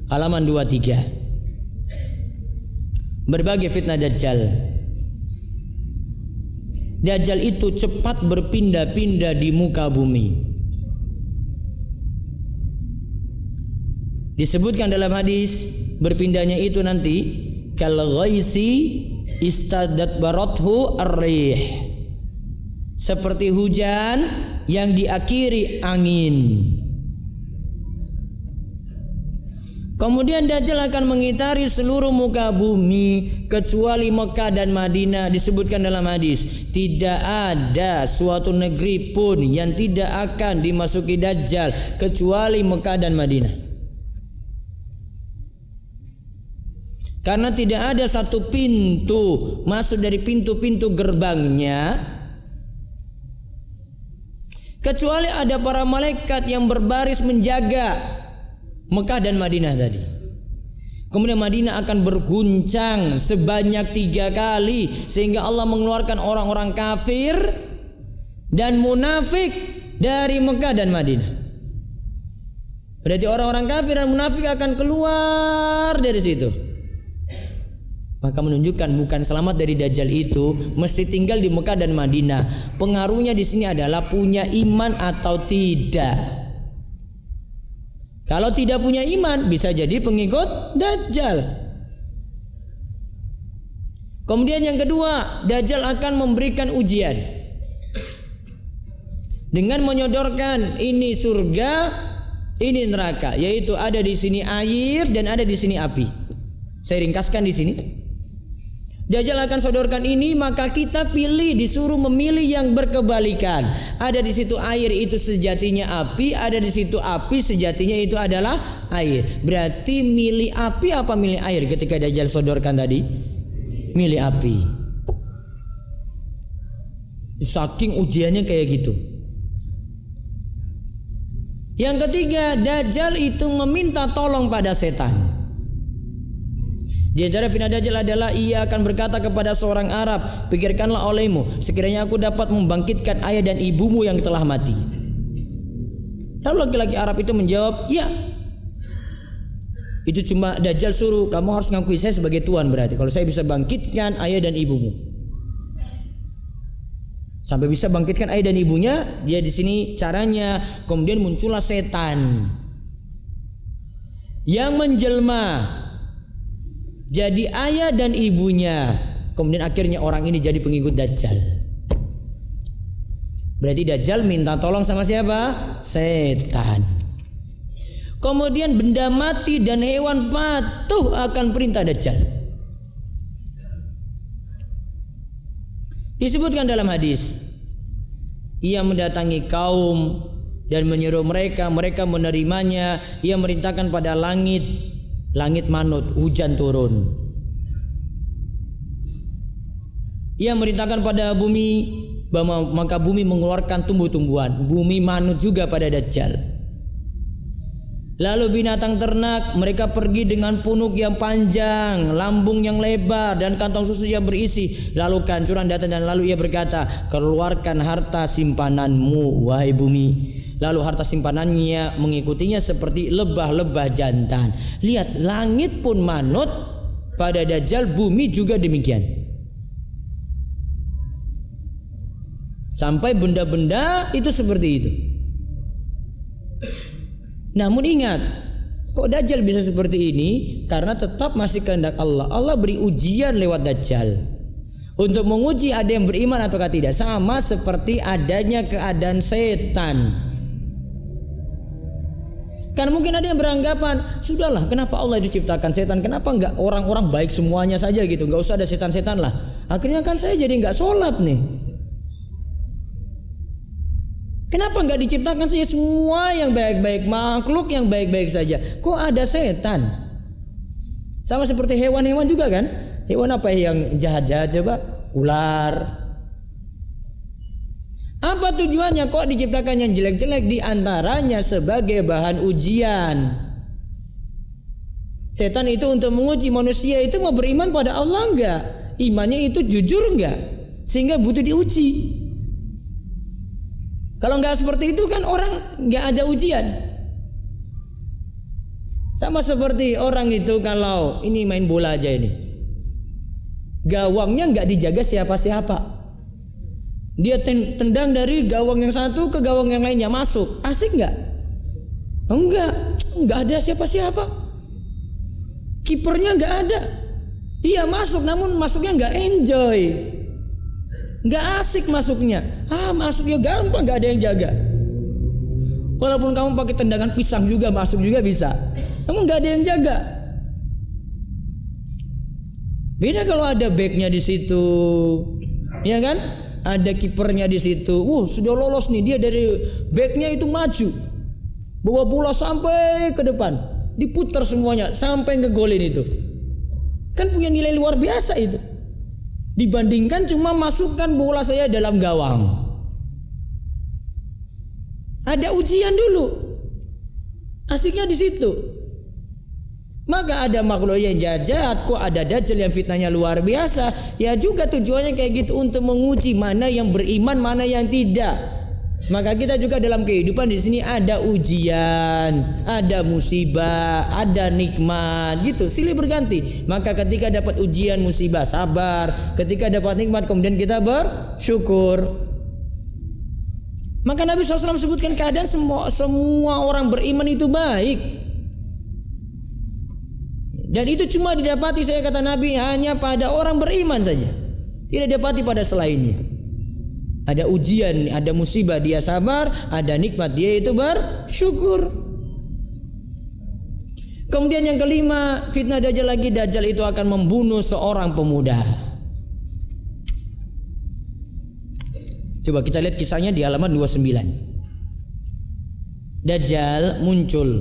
Halaman 23. Berbagai fitnah Dajjal. Dajjal itu cepat berpindah-pindah di muka bumi. Disebutkan dalam hadis berpindahnya itu nanti kal ghaisi istadat barathu ar-rih, seperti hujan yang diakhiri angin. Kemudian Dajjal akan mengitari seluruh muka bumi kecuali Mekah dan Madinah. Disebutkan dalam hadis, tidak ada suatu negeri pun yang tidak akan dimasuki Dajjal kecuali Mekah dan Madinah. Karena tidak ada satu pintu masuk dari pintu-pintu gerbangnya kecuali ada para malaikat yang berbaris menjaga Mekah dan Madinah tadi. Kemudian Madinah akan berguncang sebanyak 3 kali sehingga Allah mengeluarkan orang-orang kafir dan munafik dari Mekah dan Madinah. Berarti orang-orang kafir dan munafik akan keluar dari situ. Maka menunjukkan bukan selamat dari Dajjal itu mesti tinggal di Mekah dan Madinah. Pengaruhnya di sini adalah punya iman atau tidak. Kalau tidak punya iman bisa jadi pengikut Dajjal. Kemudian yang kedua, Dajjal akan memberikan ujian dengan menyodorkan ini surga, ini neraka, yaitu ada di sini air dan ada di sini api. Saya ringkaskan di sini. Dajjal akan sodorkan ini, maka kita pilih, disuruh memilih yang berkebalikan. Ada di situ air itu sejatinya api, ada di situ api sejatinya itu adalah air. Berarti milih api apa milih air ketika Dajjal sodorkan tadi? Milih api. Saking ujiannya kayak gitu. Yang ketiga, Dajjal itu meminta tolong pada setan. Di antara fitnah Dajjal adalah ia akan berkata kepada seorang Arab, pikirkanlah olehmu, sekiranya aku dapat membangkitkan ayah dan ibumu yang telah mati. Lalu laki-laki Arab itu menjawab, ya. Itu cuma Dajjal suruh, kamu harus ngakui saya sebagai Tuhan berarti. Kalau saya bisa bangkitkan ayah dan ibumu. Sampai bisa bangkitkan ayah dan ibunya, dia di sini caranya. Kemudian muncullah setan yang menjelma jadi ayah dan ibunya. Kemudian akhirnya orang ini jadi pengikut Dajjal. Berarti Dajjal minta tolong sama siapa? Setan. Kemudian benda mati dan hewan patuh akan perintah Dajjal. Disebutkan dalam hadis, ia mendatangi kaum dan menyuruh mereka menerimanya. Ia merintahkan pada langit manut, hujan turun. Ia merintahkan pada bumi, maka bumi mengeluarkan tumbuh-tumbuhan. Bumi manut juga pada Dajjal. Lalu binatang ternak, mereka pergi dengan punuk yang panjang, lambung yang lebar, dan kantong susu yang berisi. Lalu kehancuran datang, dan lalu ia berkata, keluarkan harta simpananmu, wahai bumi. Lalu harta simpanannya mengikutinya seperti lebah-lebah jantan. Lihat, langit pun manut pada Dajjal, bumi juga demikian. Sampai benda-benda itu seperti itu. Namun ingat, kok Dajjal bisa seperti ini? Karena tetap masih kehendak Allah. Allah beri ujian lewat Dajjal untuk menguji ada yang beriman ataukah tidak. Sama seperti adanya keadaan setan. Karena mungkin ada yang beranggapan, sudahlah, kenapa Allah diciptakan setan? Kenapa enggak orang-orang baik semuanya saja gitu? Enggak usah ada setan-setan lah. Akhirnya kan saya jadi enggak sholat nih. Kenapa enggak diciptakan saja semua yang baik-baik, makhluk yang baik-baik saja? Kok ada setan? Sama seperti hewan-hewan juga kan? Hewan apa yang jahat-jahat coba? Ular. Apa tujuannya kok diciptakan yang jelek-jelek? Di antaranya sebagai bahan ujian. Setan itu untuk menguji manusia itu mau beriman pada Allah enggak? Imannya itu jujur enggak? Sehingga butuh diuji. Kalau nggak seperti itu kan orang nggak ada ujian. Sama seperti orang itu kalau ini main bola aja ini, gawangnya nggak dijaga siapa-siapa. Dia tendang dari gawang yang satu ke gawang yang lainnya, masuk, asik nggak? Nggak ada siapa-siapa. Kipernya nggak ada. Iya masuk, namun masuknya nggak enjoy. Nggak asik masuknya. Masuknya gampang, nggak ada yang jaga. Walaupun kamu pakai tendangan pisang juga masuk juga bisa, namun nggak ada yang jaga. Beda kalau ada backnya di situ, ya kan? Ada kipernya di situ. Sudah lolos nih, dia dari backnya itu maju, bawa bola sampai ke depan, diputar semuanya sampai ngegolin itu. Kan punya nilai luar biasa itu. Dibandingkan cuma masukkan bola saya dalam gawang. Ada ujian dulu. Asiknya di situ. Maka ada makhluk yang jahat, kok ada Dajjal yang fitnahnya luar biasa. Ya juga tujuannya kayak gitu, untuk menguji mana yang beriman, mana yang tidak. Maka kita juga dalam kehidupan di sini ada ujian, ada musibah, ada nikmat gitu, silih berganti. Maka ketika dapat ujian musibah sabar, ketika dapat nikmat kemudian kita bersyukur. Maka Nabi SAW sebutkan keadaan semua orang beriman itu baik. Dan itu cuma didapati, saya kata Nabi, hanya pada orang beriman saja, tidak didapati pada selainnya. Ada ujian, ada musibah, dia sabar. Ada nikmat, dia itu bersyukur. Kemudian yang kelima, fitnah Dajjal lagi. Dajjal itu akan membunuh seorang pemuda. Coba kita lihat kisahnya di halaman 29. Dajjal muncul,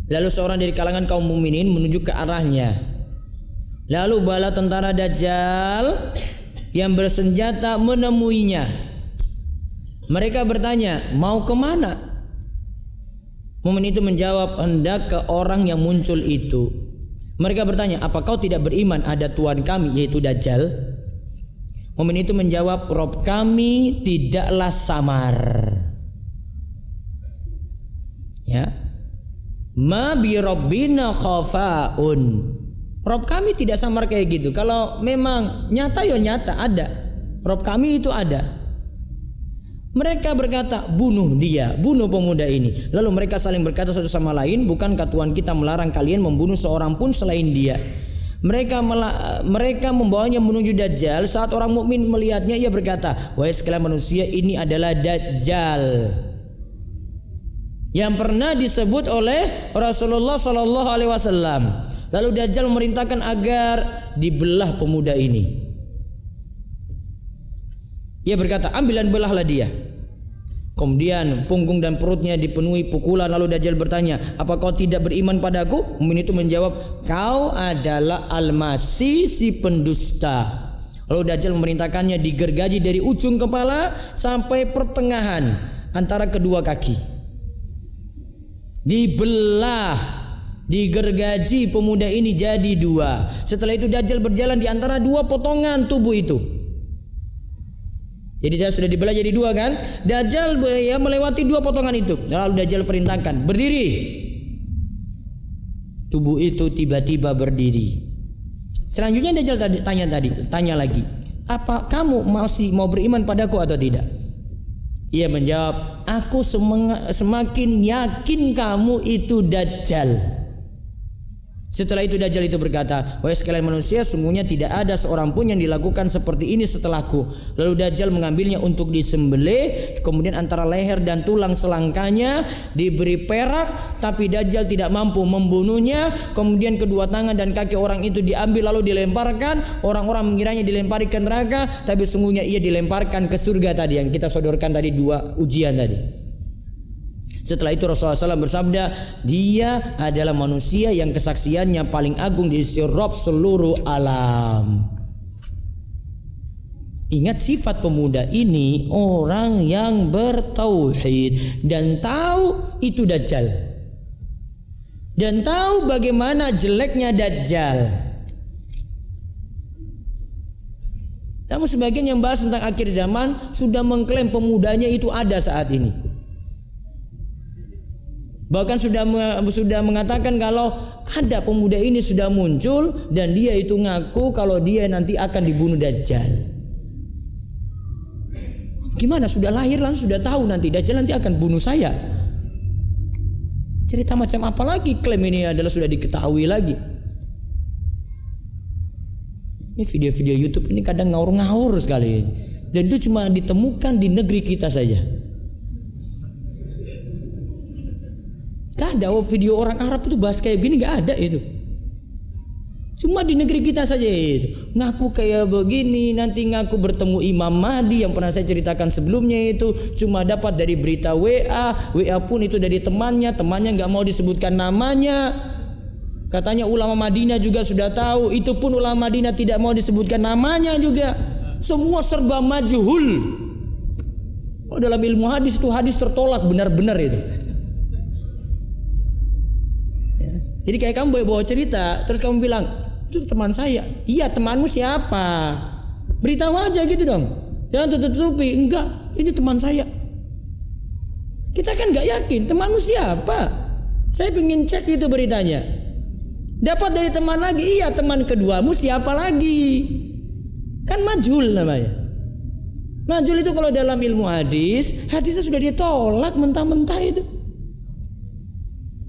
lalu seorang dari kalangan kaum mukminin menuju ke arahnya. Lalu bala tentara Dajjal yang bersenjata menemuinya. Mereka bertanya, mau kemana? Mukmin itu menjawab, hendak ke orang yang muncul itu. Mereka bertanya, apa kau tidak beriman ada Tuhan kami yaitu Dajjal? Mukmin itu menjawab, Rob kami tidaklah samar. Ya, ma bi rabbina khafaun. Rob kami tidak samar kayak gitu. Kalau memang nyata ya nyata, ada. Rob kami itu ada. Mereka berkata, bunuh dia, bunuh pemuda ini. Lalu mereka saling berkata satu sama lain, bukankah Tuhan kita melarang kalian membunuh seorang pun selain dia? Mereka membawanya menuju Dajjal. Saat orang mukmin melihatnya, ia berkata, wahai sekalian manusia, ini adalah Dajjal yang pernah disebut oleh Rasulullah Sallallahu Alaihi Wasallam. Lalu Dajjal memerintahkan agar dibelah pemuda ini. Ia berkata, ambil dan belahlah dia. Kemudian punggung dan perutnya dipenuhi pukulan. Lalu Dajjal bertanya, apa kau tidak beriman padaku? Mukmin itu menjawab, kau adalah Al-Masih si pendusta. Lalu Dajjal memerintahkannya digergaji dari ujung kepala sampai pertengahan antara kedua kaki. Dibelah, digergaji pemuda ini jadi dua. Setelah itu Dajjal berjalan di antara dua potongan tubuh itu. Jadi dia sudah dibelah jadi dua kan? Dajjal melewati dua potongan itu. Lalu Dajjal perintahkan, berdiri. Tubuh itu tiba-tiba berdiri. Selanjutnya Dajjal tanya lagi, apa kamu masih mau beriman padaku atau tidak? Ia menjawab, aku semakin yakin kamu itu Dajjal. Setelah itu Dajjal itu berkata, wahai sekalian manusia, sungguhnya tidak ada seorang pun yang dilakukan seperti ini setelahku. Lalu Dajjal mengambilnya untuk disembelih. Kemudian antara leher dan tulang selangkanya diberi perak, tapi Dajjal tidak mampu membunuhnya. Kemudian kedua tangan dan kaki orang itu diambil lalu dilemparkan. Orang-orang mengiranya dilempari ke neraka, tapi sungguhnya ia dilemparkan ke surga tadi, yang kita sodorkan tadi dua ujian tadi. Setelah itu Rasulullah SAW bersabda, dia adalah manusia yang kesaksiannya paling agung di sisi Rabb seluruh alam. Ingat sifat pemuda ini, orang yang bertauhid dan tahu itu Dajjal, dan tahu bagaimana jeleknya Dajjal. Namun sebagian yang bahas tentang akhir zaman sudah mengklaim pemudanya itu ada saat ini. Bahkan sudah mengatakan kalau ada pemuda ini sudah muncul dan dia itu ngaku kalau dia nanti akan dibunuh Dajjal. Gimana, sudah lahir langsung sudah tahu nanti Dajjal nanti akan bunuh saya. Cerita macam apa lagi? Klaim ini adalah sudah diketahui lagi. Ini video-video YouTube ini kadang ngawur-ngawur sekali. Dan itu cuma ditemukan di negeri kita saja. Gak ada video orang Arab itu bahas kayak gini, gak ada itu. Cuma di negeri kita saja itu. Ngaku kayak begini, nanti ngaku bertemu Imam Mahdi yang pernah saya ceritakan sebelumnya itu. Cuma dapat dari berita WA pun itu dari temannya gak mau disebutkan namanya. Katanya ulama Madinah juga sudah tahu, itu pun ulama Madinah tidak mau disebutkan namanya juga. Semua serba majhul. Oh, dalam ilmu hadis itu hadis tertolak benar-benar itu. Jadi kayak kamu bawa cerita, terus kamu bilang, itu teman saya. Iya, temanmu siapa? Beritahu aja gitu dong. Jangan tutup-tutupi. Enggak, ini teman saya. Kita kan gak yakin, temanmu siapa? Saya pengen cek itu beritanya. Dapat dari teman lagi, iya teman keduamu siapa lagi? Kan majhul namanya. Majhul itu kalau dalam ilmu hadisnya sudah ditolak mentah-mentah itu.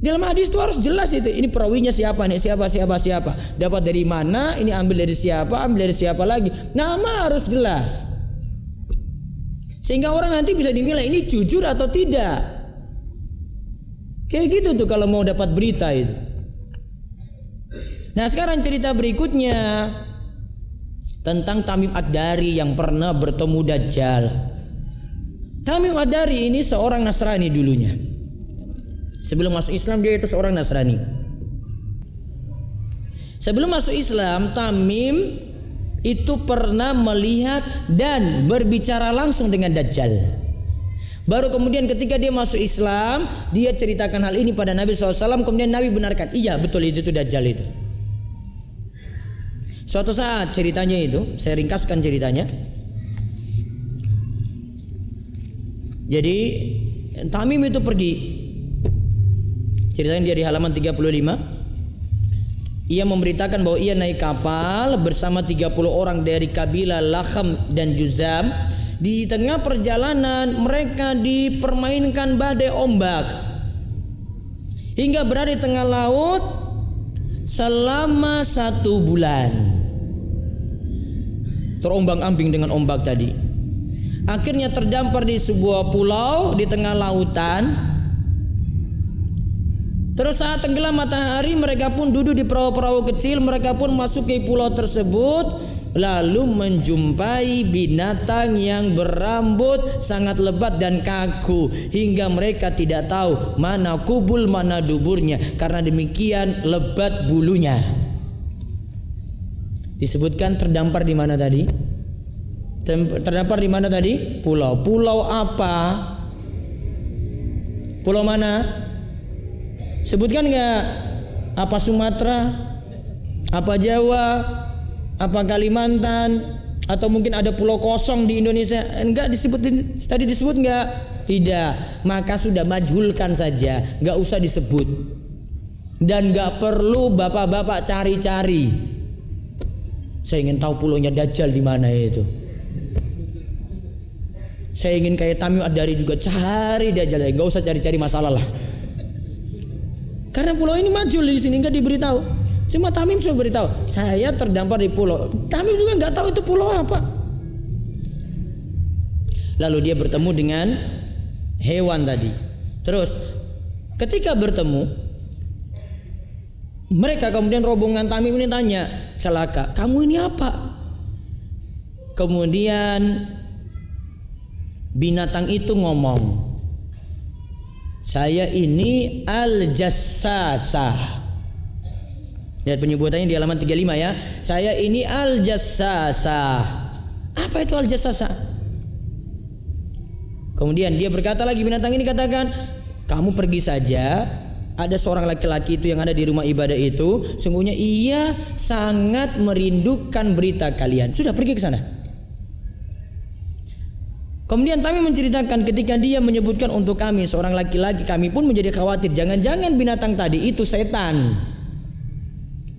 Dalam hadis itu harus jelas itu. Ini perawinya siapa nih? Siapa. Dapat dari mana? Ini ambil dari siapa? Ambil dari siapa lagi? Nama harus jelas. Sehingga orang nanti bisa dinilai ini jujur atau tidak. Kayak gitu tuh kalau mau dapat berita itu. Nah, sekarang cerita berikutnya tentang Tamim Ad-Dari yang pernah bertemu Dajjal. Tamim Ad-Dari ini seorang Nasrani dulunya. Sebelum masuk Islam dia itu seorang Nasrani. Sebelum masuk Islam, Tamim itu pernah melihat dan berbicara langsung dengan Dajjal. Baru kemudian ketika dia masuk Islam, dia ceritakan hal ini pada Nabi SAW. Kemudian Nabi benarkan, iya betul itu Dajjal itu. Suatu saat ceritanya itu, saya ringkaskan ceritanya. Jadi Tamim itu pergi. Ceritanya dia di halaman 35. Ia memberitakan bahwa ia naik kapal bersama 30 orang dari kabilah Lakham dan Juzam. Di tengah perjalanan mereka dipermainkan badai ombak hingga berada di tengah laut selama 1 bulan. Terombang-ambing dengan ombak tadi. Akhirnya terdampar di sebuah pulau di tengah lautan. Terus saat tenggelam matahari, mereka pun duduk di perahu-perahu kecil. Mereka pun masuk ke pulau tersebut, lalu menjumpai binatang yang berambut sangat lebat dan kaku, hingga mereka tidak tahu mana kubul mana duburnya, karena demikian lebat bulunya. Disebutkan terdampar di mana tadi? Terdampar di mana tadi? Pulau. Pulau apa? Pulau mana? Sebutkan enggak? Apa Sumatera? Apa Jawa? Apa Kalimantan? Atau mungkin ada pulau kosong di Indonesia? Enggak disebut, tadi disebut enggak? Tidak. Maka sudah majhulkan saja, enggak usah disebut. Dan enggak perlu bapak-bapak cari-cari. Saya ingin tahu pulaunya Dajjal di mana itu. Saya ingin kayak Tamim Ad-Dari juga, cari Dajjal, enggak usah cari-cari masalah lah. Karena pulau ini majul di sini, enggak diberitahu. Cuma Tamim sudah beritahu, saya terdampar di pulau. Tamim juga enggak tahu itu pulau apa. Lalu dia bertemu dengan hewan tadi. Terus ketika bertemu, mereka kemudian rombongan Tamim ini tanya, celaka, kamu ini apa? Kemudian binatang itu ngomong, saya ini Al-Jassasah. Lihat penyebutannya di halaman 35 ya. Saya ini Al-Jassasah. Apa itu Al-Jassasah? Kemudian dia berkata lagi, binatang ini katakan, kamu pergi saja. Ada seorang laki-laki itu yang ada di rumah ibadah itu, sungguhnya ia sangat merindukan berita kalian. Sudah, pergi ke sana. Kemudian Tamim menceritakan ketika dia menyebutkan untuk kami seorang laki-laki, kami pun menjadi khawatir, jangan-jangan binatang tadi itu setan.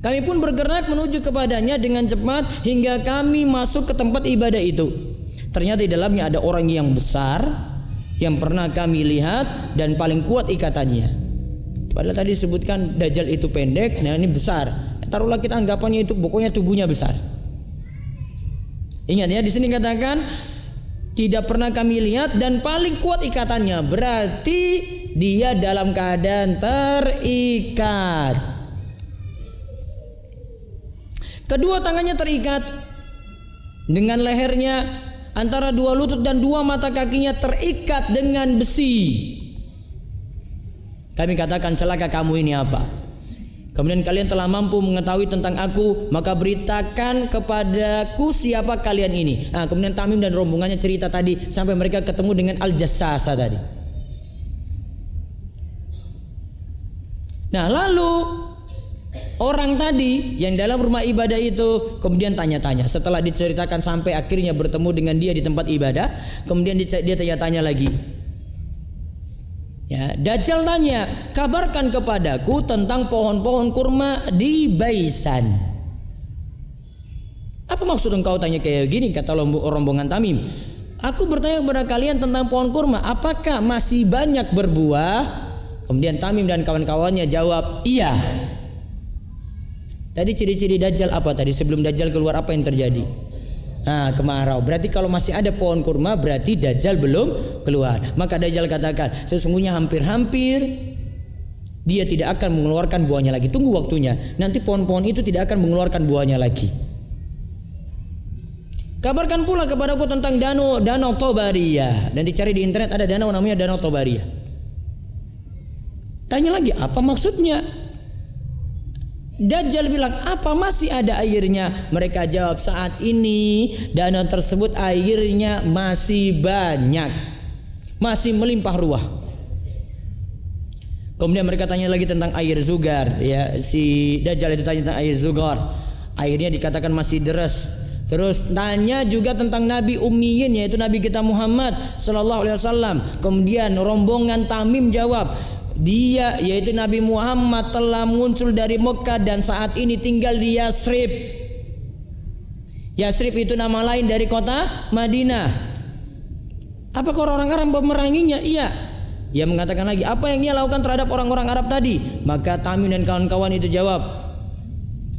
Kami pun bergerak menuju kepadanya dengan cepat hingga kami masuk ke tempat ibadah itu. Ternyata di dalamnya ada orang yang besar yang pernah kami lihat dan paling kuat ikatannya. Padahal tadi disebutkan Dajjal itu pendek, nah ini besar. Taruhlah kita anggapannya itu pokoknya tubuhnya besar. Ingat ya, di sini katakan tidak pernah kami lihat dan paling kuat ikatannya, berarti dia dalam keadaan terikat. Kedua tangannya terikat dengan lehernya, antara dua lutut dan dua mata kakinya terikat dengan besi. Kami katakan, celaka kamu ini apa? Kemudian kalian telah mampu mengetahui tentang aku, maka beritakan kepadaku siapa kalian ini. Nah, kemudian Tamim dan rombongannya cerita tadi sampai mereka ketemu dengan Al-Jassasah tadi. Nah, lalu orang tadi yang dalam rumah ibadah itu kemudian tanya-tanya. Setelah diceritakan sampai akhirnya bertemu dengan dia di tempat ibadah, kemudian dia tanya-tanya lagi. Ya, Dajjal tanya, kabarkan kepadaku tentang pohon-pohon kurma di Baisan. Apa maksud engkau tanya kayak gini? Kata rombongan Tamim. Aku bertanya kepada kalian tentang pohon kurma, apakah masih banyak berbuah? Kemudian Tamim dan kawan-kawannya jawab, iya. Tadi ciri-ciri Dajjal apa tadi? Sebelum Dajjal keluar apa yang terjadi? Nah, kemarau. Berarti kalau masih ada pohon kurma berarti Dajjal belum keluar. Maka Dajjal katakan, sesungguhnya hampir-hampir dia tidak akan mengeluarkan buahnya lagi. Tunggu waktunya. Nanti pohon-pohon itu tidak akan mengeluarkan buahnya lagi. Kabarkan pula kepadaku tentang danau Tobariyah. Dan dicari di internet ada danau namanya Danau Tobariyah. Tanya lagi, apa maksudnya? Dajjal bilang, apa masih ada airnya? Mereka jawab, saat ini danau tersebut airnya masih banyak, masih melimpah ruah. Kemudian mereka tanya lagi tentang air Zugar. Ya, si Dajjal itu tanya tentang air Zugar. Airnya dikatakan masih deras. Terus tanya juga tentang Nabi Ummiyin, yaitu Nabi kita Muhammad Sallallahu Alaihi Wasallam. Kemudian rombongan Tamim jawab, dia yaitu Nabi Muhammad telah muncul dari Mekah dan saat ini tinggal di Yasrib. Yasrib itu nama lain dari kota Madinah. Apakah orang Arab memeranginya? Iya. Ia mengatakan lagi, apa yang ia lakukan terhadap orang-orang Arab tadi? Maka Tamim dan kawan-kawan itu jawab,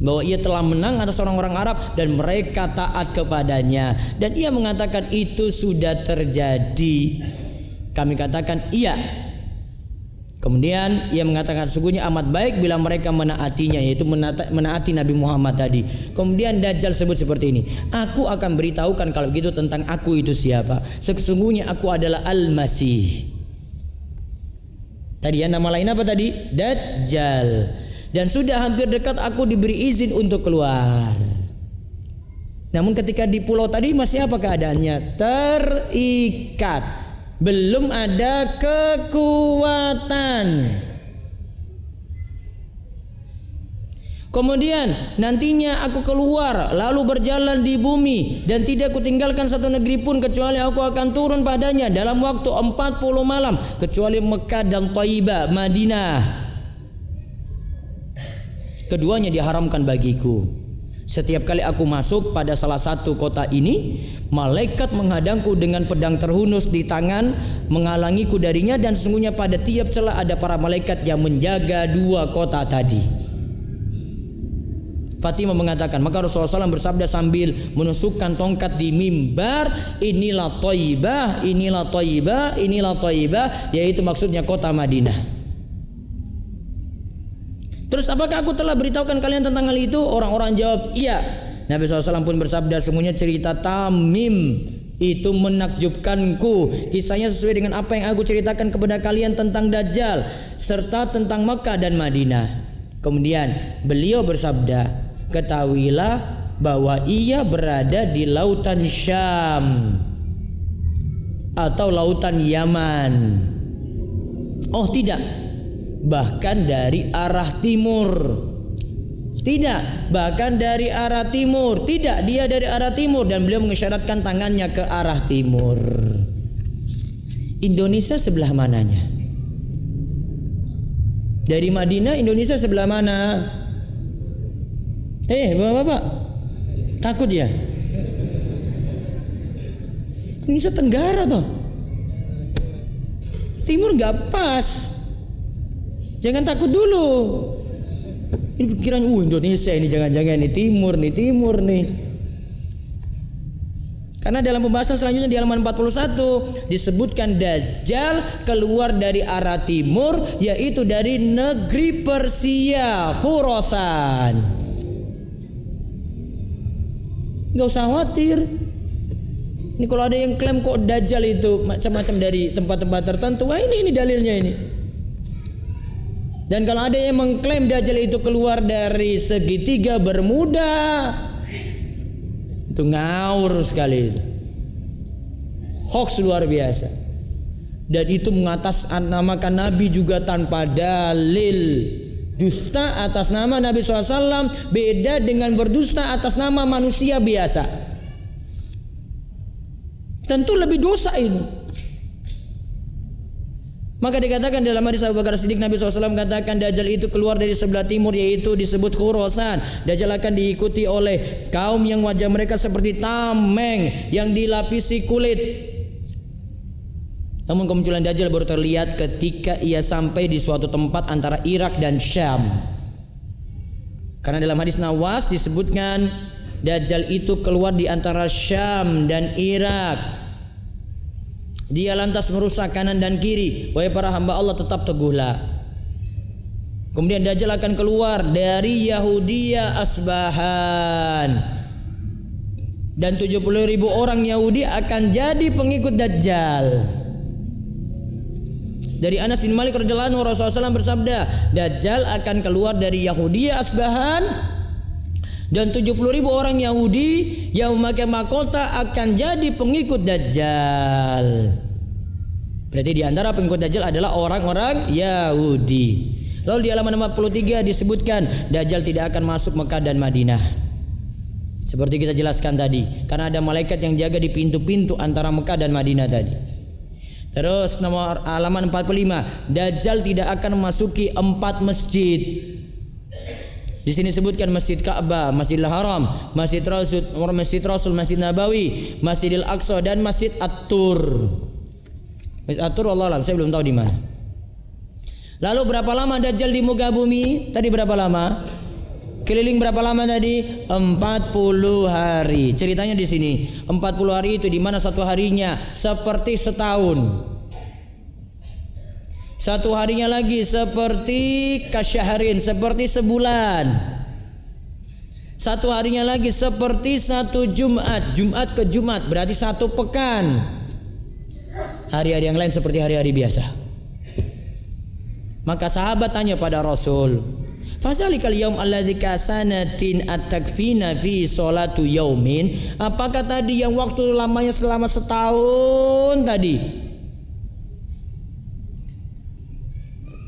bahwa ia telah menang atas orang-orang Arab dan mereka taat kepadanya, dan ia mengatakan itu sudah terjadi. Kami katakan iya. Kemudian ia mengatakan sungguhnya amat baik bila mereka menaatinya, yaitu menaati Nabi Muhammad tadi. Kemudian Dajjal sebut seperti ini, aku akan beritahukan kalau begitu tentang aku itu siapa. Sesungguhnya aku adalah Al-Masih. Tadi ya, nama lain apa tadi? Dajjal. Dan sudah hampir dekat aku diberi izin untuk keluar. Namun ketika di pulau tadi masih apa keadaannya? Terikat, belum ada kekuatan. Kemudian nantinya aku keluar lalu berjalan di bumi dan tidak kutinggalkan satu negeri pun kecuali aku akan turun padanya dalam waktu 40 malam kecuali Mekah dan Thaibah, Madinah. Keduanya diharamkan bagiku. Setiap kali aku masuk pada salah satu kota ini, malaikat menghadangku dengan pedang terhunus di tangan, menghalangiku darinya, dan sesungguhnya pada tiap celah ada para malaikat yang menjaga dua kota tadi. Fatimah mengatakan, maka Rasulullah SAW bersabda sambil menusukkan tongkat di mimbar, inilah Thaibah, inilah Thaibah, inilah Thaibah, yaitu maksudnya kota Madinah. Terus apakah aku telah beritahukan kalian tentang hal itu? Orang-orang jawab iya. Nabi SAW pun bersabda, sungguhnya cerita Tamim itu menakjubkanku. Kisahnya sesuai dengan apa yang aku ceritakan kepada kalian tentang Dajjal serta tentang Mekah dan Madinah. Kemudian beliau bersabda, ketahuilah bahwa ia berada di lautan Syam atau lautan Yaman. Oh tidak, bahkan dari arah timur. Tidak, bahkan dari arah timur. Tidak, dia dari arah timur. Dan beliau mengisyaratkan tangannya ke arah timur. Indonesia sebelah mananya? Dari Madinah Indonesia sebelah mana? Bapak-bapak, takut ya? Indonesia Tenggara toh. Timur nggak pas. Jangan takut dulu. Ini pikiran Indonesia ini, jangan-jangan ini timur nih. Karena dalam pembahasan selanjutnya di halaman 41 disebutkan Dajjal keluar dari arah timur, yaitu dari negeri Persia, Khurasan. Gak usah khawatir. Ini kalau ada yang klaim kok Dajjal itu macam-macam dari tempat-tempat tertentu, wah ini dalilnya ini. Dan kalau ada yang mengklaim Dajjal itu keluar dari segitiga Bermuda, itu ngawur sekali. Hoax luar biasa. Dan itu mengatasnamakan Nabi juga tanpa dalil. Dusta atas nama Nabi SAW beda dengan berdusta atas nama manusia biasa. Tentu lebih dosa ini. Maka dikatakan dalam hadis Abu Bakar Siddiq, Nabi SAW katakan Dajjal itu keluar dari sebelah timur, yaitu disebut Khurasan. Dajjal akan diikuti oleh kaum yang wajah mereka seperti tameng yang dilapisi kulit. Namun kemunculan Dajjal baru terlihat ketika ia sampai di suatu tempat antara Irak dan Syam. Karena dalam hadis Nawas disebutkan Dajjal itu keluar di antara Syam dan Irak. Dia lantas merusak kanan dan kiri. Wahai para hamba Allah, tetap teguhlah. Kemudian Dajjal akan keluar dari Yahudia Asbahan. Dan 70.000 orang Yahudi akan jadi pengikut Dajjal. Dari Anas bin Malik radhiyallahu anhu, Rasulullah SAW bersabda, Dajjal akan keluar dari Yahudia Asbahan. Dan 70.000 orang Yahudi yang memakai mahkota akan jadi pengikut Dajjal. Berarti di antara pengikut Dajjal adalah orang-orang Yahudi. Lalu di halaman 43 disebutkan Dajjal tidak akan masuk Mekah dan Madinah. Seperti kita jelaskan tadi, karena ada malaikat yang jaga di pintu-pintu antara Mekah dan Madinah tadi. Terus nomor halaman 45, Dajjal tidak akan memasuki 4 masjid. Di sini disebutkan Masjid Ka'bah, Masjidil Haram, Masjid Rasul, Masjid Nabawi, Masjidil Aqsa dan Masjid At-Tur. Masjid At-Tur Allah alam, saya belum tahu di mana. Lalu berapa lama Dajjal di muka bumi? Tadi berapa lama? Keliling berapa lama tadi? 40 hari. Ceritanya di sini, 40 hari itu di mana satu harinya seperti setahun. Satu harinya lagi seperti kasyahrin, seperti sebulan. Satu harinya lagi seperti satu Jumat, Jumat ke Jumat, berarti satu pekan. Hari-hari yang lain seperti hari-hari biasa. Maka sahabat tanya pada Rasul, "Fazalikal yaum alladzi kasanatin at-takfina fi sholatu yaumin?" Apakah tadi yang waktu lamanya selama setahun tadi?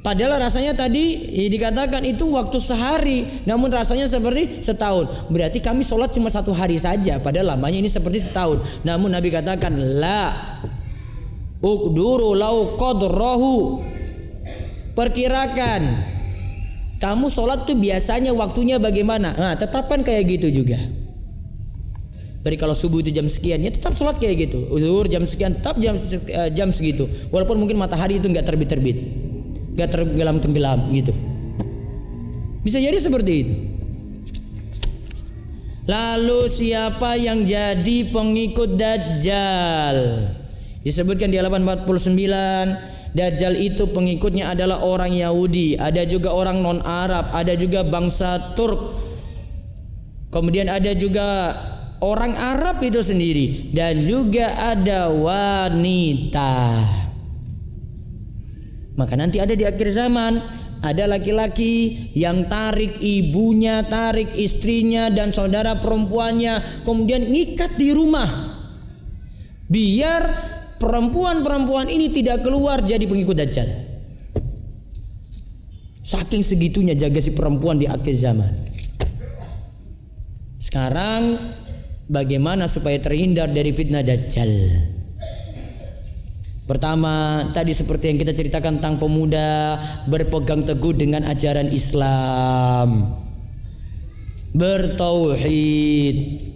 Padahal rasanya tadi dikatakan itu waktu sehari, namun rasanya seperti setahun. Berarti kami sholat cuma satu hari saja, padahal lamanya ini seperti setahun. Namun Nabi katakan, la uqduru lau qadrahu. Perkirakan kamu sholat tuh biasanya waktunya bagaimana? Nah, tetapkan kayak gitu juga. Jadi kalau subuh itu jam sekian, ya tetap sholat kayak gitu. Zuhur jam sekian, tetap jam segitu. Walaupun mungkin matahari itu nggak terbit-terbit, nggak tenggelam-tenggelam gitu. Bisa jadi seperti itu. Lalu siapa yang jadi pengikut Dajjal? Disebutkan di halaman 49. Dajjal itu pengikutnya adalah orang Yahudi, ada juga orang non-Arab, ada juga bangsa Turk. Kemudian ada juga orang Arab itu sendiri, dan juga ada wanita. Maka nanti ada di akhir zaman, ada laki-laki yang tarik ibunya, tarik istrinya dan saudara perempuannya, kemudian ngikat di rumah, biar perempuan-perempuan ini tidak keluar jadi pengikut Dajjal. Saking segitunya jaga si perempuan di akhir zaman. Sekarang bagaimana supaya terhindar dari fitnah Dajjal? Pertama, tadi seperti yang kita ceritakan tentang pemuda berpegang teguh dengan ajaran Islam, bertauhid.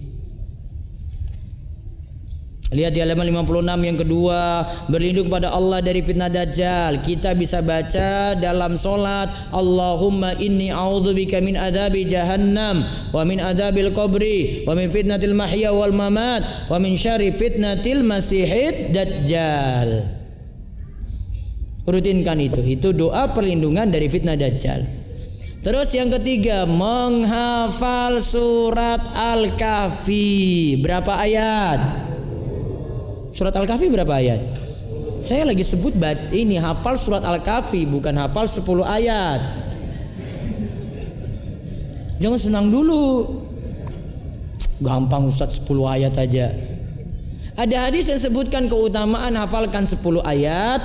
Lihat di halaman 56 yang kedua, berlindung pada Allah dari fitnah Dajjal. Kita bisa baca dalam solat, Allahumma inni a'udzubika min adzabi jahannam wa min adzabil qabri wa min fitnatil mahya wal mamat wa min syarri fitnatil masihid dajjal. Rutinkan itu doa perlindungan dari fitnah Dajjal. Terus yang ketiga, menghafal surat Al-Kahfi. Berapa ayat? Surat Al-Kahfi berapa ayat? Saya lagi sebut ini hafal surat Al-Kahfi, bukan hafal 10 ayat. Jangan senang dulu. Gampang Ustaz, 10 ayat aja. Ada hadis yang sebutkan keutamaan hafalkan 10 ayat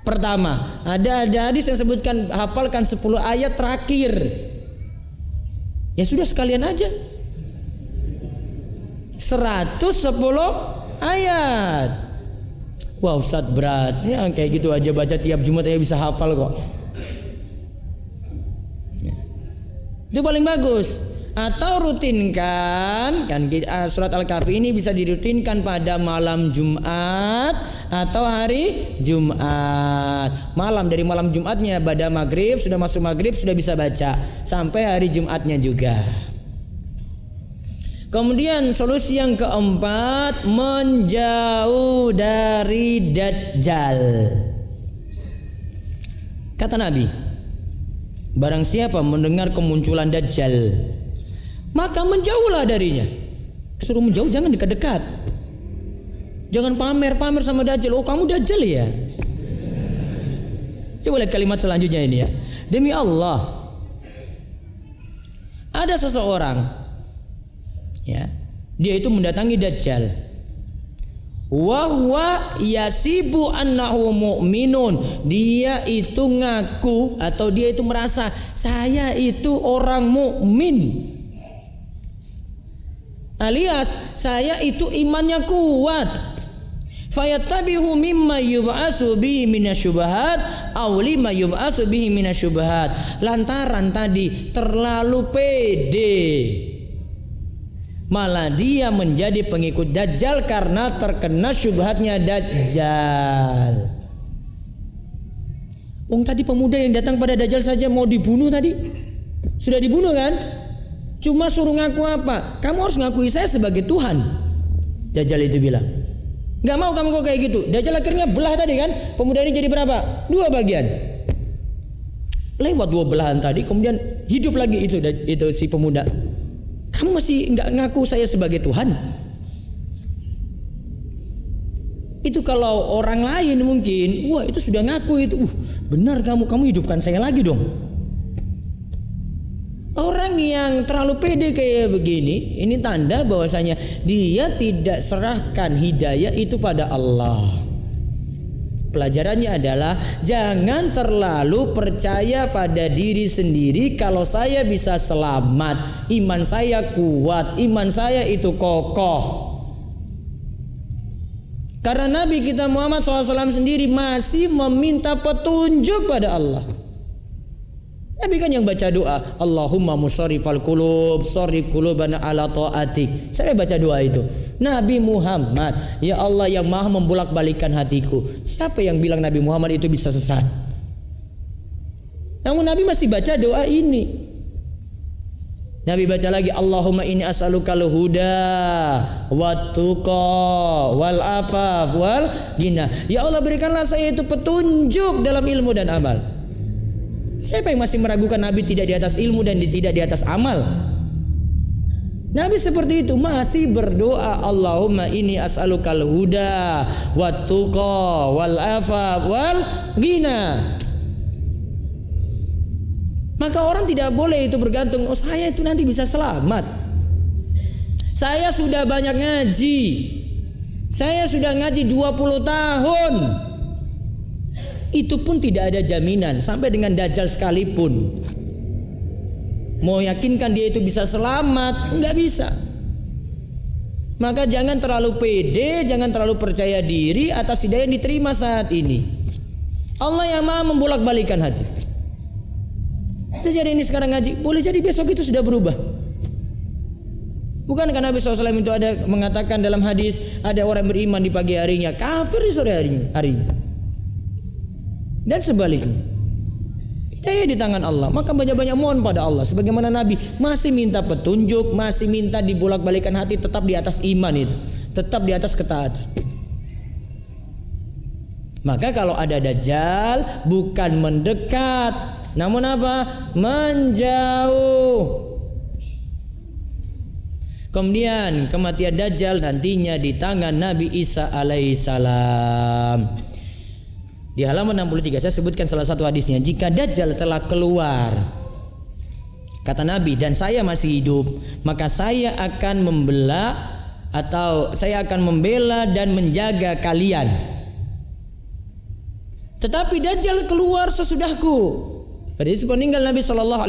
pertama. Ada hadis yang sebutkan hafalkan 10 ayat terakhir. Ya sudah sekalian aja. 110 ayat. Wah Ustaz berat. Ya kayak gitu aja baca tiap Jumat aja bisa hafal kok. Itu paling bagus. Atau rutinkan kan surat Al-Kahfi ini bisa dirutinkan pada malam Jumat atau hari Jumat. Malam, dari malam Jumatnya pada maghrib, sudah masuk maghrib sudah bisa baca sampai hari Jumatnya juga. Kemudian solusi yang keempat, menjauh dari Dajjal. Kata Nabi, barang siapa mendengar kemunculan Dajjal, maka menjauhlah darinya. Suruh menjauh, jangan dekat-dekat. Jangan pamer-pamer sama Dajjal. Oh kamu Dajjal ya? Coba lihat kalimat selanjutnya ini ya. Demi Allah, ada seseorang, ya, dia itu mendatangi Dajjal. Wa huwa yasibu annahu mu'minun. Dia itu ngaku atau dia itu merasa saya itu orang mukmin. Alias saya itu imannya kuat. Fayattabihu mimma yub'atsu bihi minasyubahat aw lima yub'atsu bihi minasyubahat. Lantaran tadi terlalu pede, malah dia menjadi pengikut Dajjal karena terkena syubhatnya Dajjal. Tadi pemuda yang datang pada Dajjal saja mau dibunuh tadi. Sudah dibunuh kan? Cuma suruh ngaku apa? Kamu harus ngakui saya sebagai Tuhan. Dajjal itu bilang. Gak mau kamu kok kayak gitu. Dajjal akhirnya belah tadi kan. Pemuda ini jadi berapa? 2 bagian. Lewat 2 belahan tadi, kemudian hidup lagi itu si pemuda. Kamu masih nggak ngaku saya sebagai Tuhan? Itu kalau orang lain mungkin, wah itu sudah ngaku itu, benar kamu hidupkan saya lagi dong. Orang yang terlalu pede kayak begini, ini tanda bahwasanya dia tidak serahkan hidayah itu pada Allah. Pelajarannya adalah jangan terlalu percaya pada diri sendiri. Kalau saya bisa selamat, iman saya kuat, iman saya itu kokoh. Karena Nabi kita Muhammad SAW sendiri masih meminta petunjuk pada Allah. Nabi kan yang baca doa, Allahumma musharrifal qulub, sharrif qulubana ala ta'atik. Saya baca doa itu. Nabi Muhammad, ya Allah yang maha membolak-balikan hatiku. Siapa yang bilang Nabi Muhammad itu bisa sesat? Namun Nabi masih baca doa ini. Nabi baca lagi, Allahumma inni as'alukal huda wat tuqa wal afaf wal ghina. Ya Allah berikanlah saya itu petunjuk dalam ilmu dan amal. Siapa yang masih meragukan Nabi tidak di atas ilmu dan tidak di atas amal? Nabi seperti itu masih berdoa, Allahumma inni as'alukal huda wat tuqa wal afaf wal ghina. Maka orang tidak boleh itu bergantung, oh saya itu nanti bisa selamat. Saya sudah banyak ngaji. Saya sudah ngaji 20 tahun. Itu pun tidak ada jaminan sampai dengan Dajjal sekalipun. Mau yakinkan dia itu bisa selamat, enggak bisa. Maka jangan terlalu pede, jangan terlalu percaya diri atas hidayah yang diterima saat ini. Allah yang maha membolak-balikan hati. Jadi ini sekarang ngaji, boleh jadi besok itu sudah berubah. Bukan karena Nabi SAW itu ada mengatakan dalam hadis, ada orang beriman di pagi harinya, kafir di sore harinya. Dan sebaliknya, hidayah di tangan Allah. Maka banyak-banyak mohon pada Allah. Sebagaimana Nabi masih minta petunjuk, masih minta dibolak-balikan hati, tetap di atas iman itu, tetap di atas ketaatan. Maka kalau ada Dajjal, bukan mendekat, namun apa? Menjauh. Kemudian kematian Dajjal nantinya di tangan Nabi Isa alaihissalam. Di halaman 63 saya sebutkan salah satu hadisnya. Jika Dajjal telah keluar, kata Nabi, dan saya masih hidup, maka saya akan membela dan menjaga kalian. Tetapi Dajjal keluar sesudahku. Hadis peninggal Nabi SAW.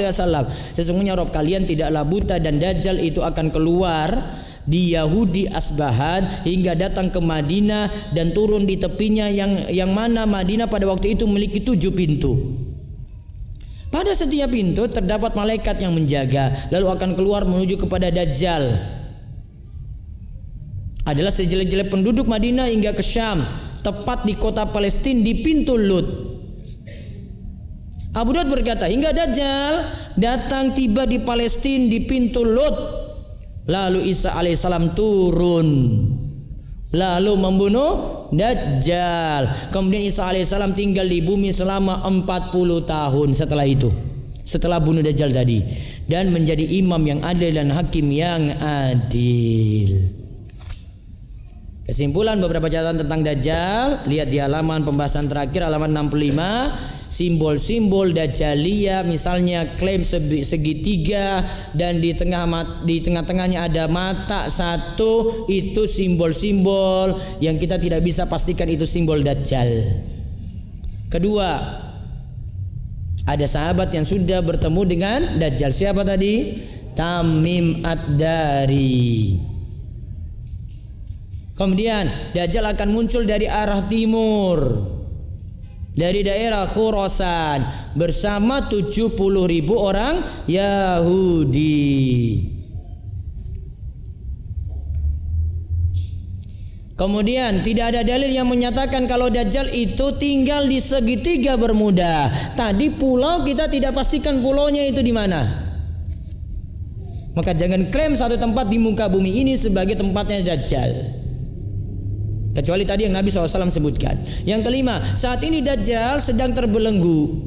Sesungguhnya Rabb kalian tidaklah buta dan Dajjal itu akan keluar di Yahudi Asbahan hingga datang ke Madinah dan turun di tepinya yang mana Madinah pada waktu itu memiliki 7 pintu. Pada setiap pintu terdapat malaikat yang menjaga, lalu akan keluar menuju kepada Dajjal. Adalah sejelek-jelek penduduk Madinah hingga ke Syam, tepat di kota Palestina di pintu Lut. Abu Daud berkata, hingga Dajjal datang tiba di Palestina di pintu Lut. Lalu Isa alaihissalam turun, lalu membunuh Dajjal. Kemudian Isa alaihissalam tinggal di bumi selama 40 tahun setelah itu, setelah bunuh Dajjal tadi, dan menjadi imam yang adil dan hakim yang adil. Kesimpulan beberapa catatan tentang Dajjal, lihat di halaman pembahasan terakhir, halaman 65. Simbol-simbol Dajjaliyah, misalnya klaim segitiga dan di tengah-tengahnya ada mata satu, itu simbol-simbol yang kita tidak bisa pastikan itu simbol Dajjal. Kedua, ada sahabat yang sudah bertemu dengan Dajjal. Siapa tadi? Tamim Ad-Dari. Kemudian Dajjal akan muncul dari arah timur, dari daerah Khurasan bersama 70.000 orang Yahudi. Kemudian tidak ada dalil yang menyatakan kalau Dajjal itu tinggal di segitiga Bermuda. Tadi pulau kita tidak pastikan pulaunya itu di mana. Maka jangan klaim satu tempat di muka bumi ini sebagai tempatnya Dajjal. Kecuali tadi yang Nabi SAW sebutkan. Yang kelima, saat ini Dajjal sedang terbelenggu,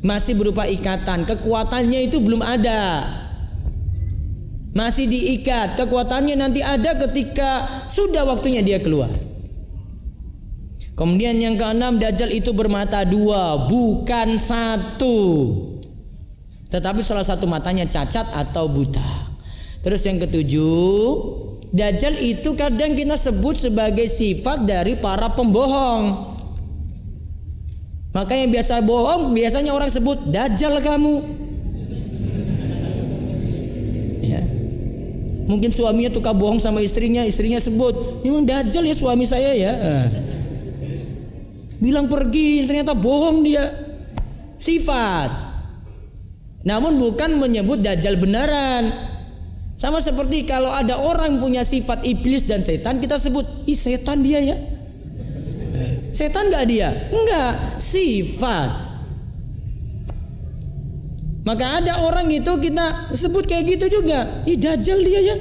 masih berupa ikatan. Kekuatannya itu belum ada, masih diikat. Kekuatannya nanti ada ketika sudah waktunya dia keluar. Kemudian yang keenam, Dajjal itu bermata dua, bukan satu, tetapi salah satu matanya cacat atau buta. Terus yang ketujuh, Dajjal itu kadang kita sebut sebagai sifat dari para pembohong. Maka yang biasa bohong, biasanya orang sebut Dajjal kamu. Ya. Mungkin suaminya tukar bohong sama istrinya sebut, memang Dajjal ya suami saya ya. Bilang pergi, ternyata bohong dia. Sifat. Namun bukan menyebut Dajjal benaran. Sama seperti kalau ada orang punya sifat iblis dan setan, kita sebut, ih setan dia ya. Setan gak dia? Enggak, sifat. Maka ada orang itu kita sebut kayak gitu juga, ih Dajjal dia ya.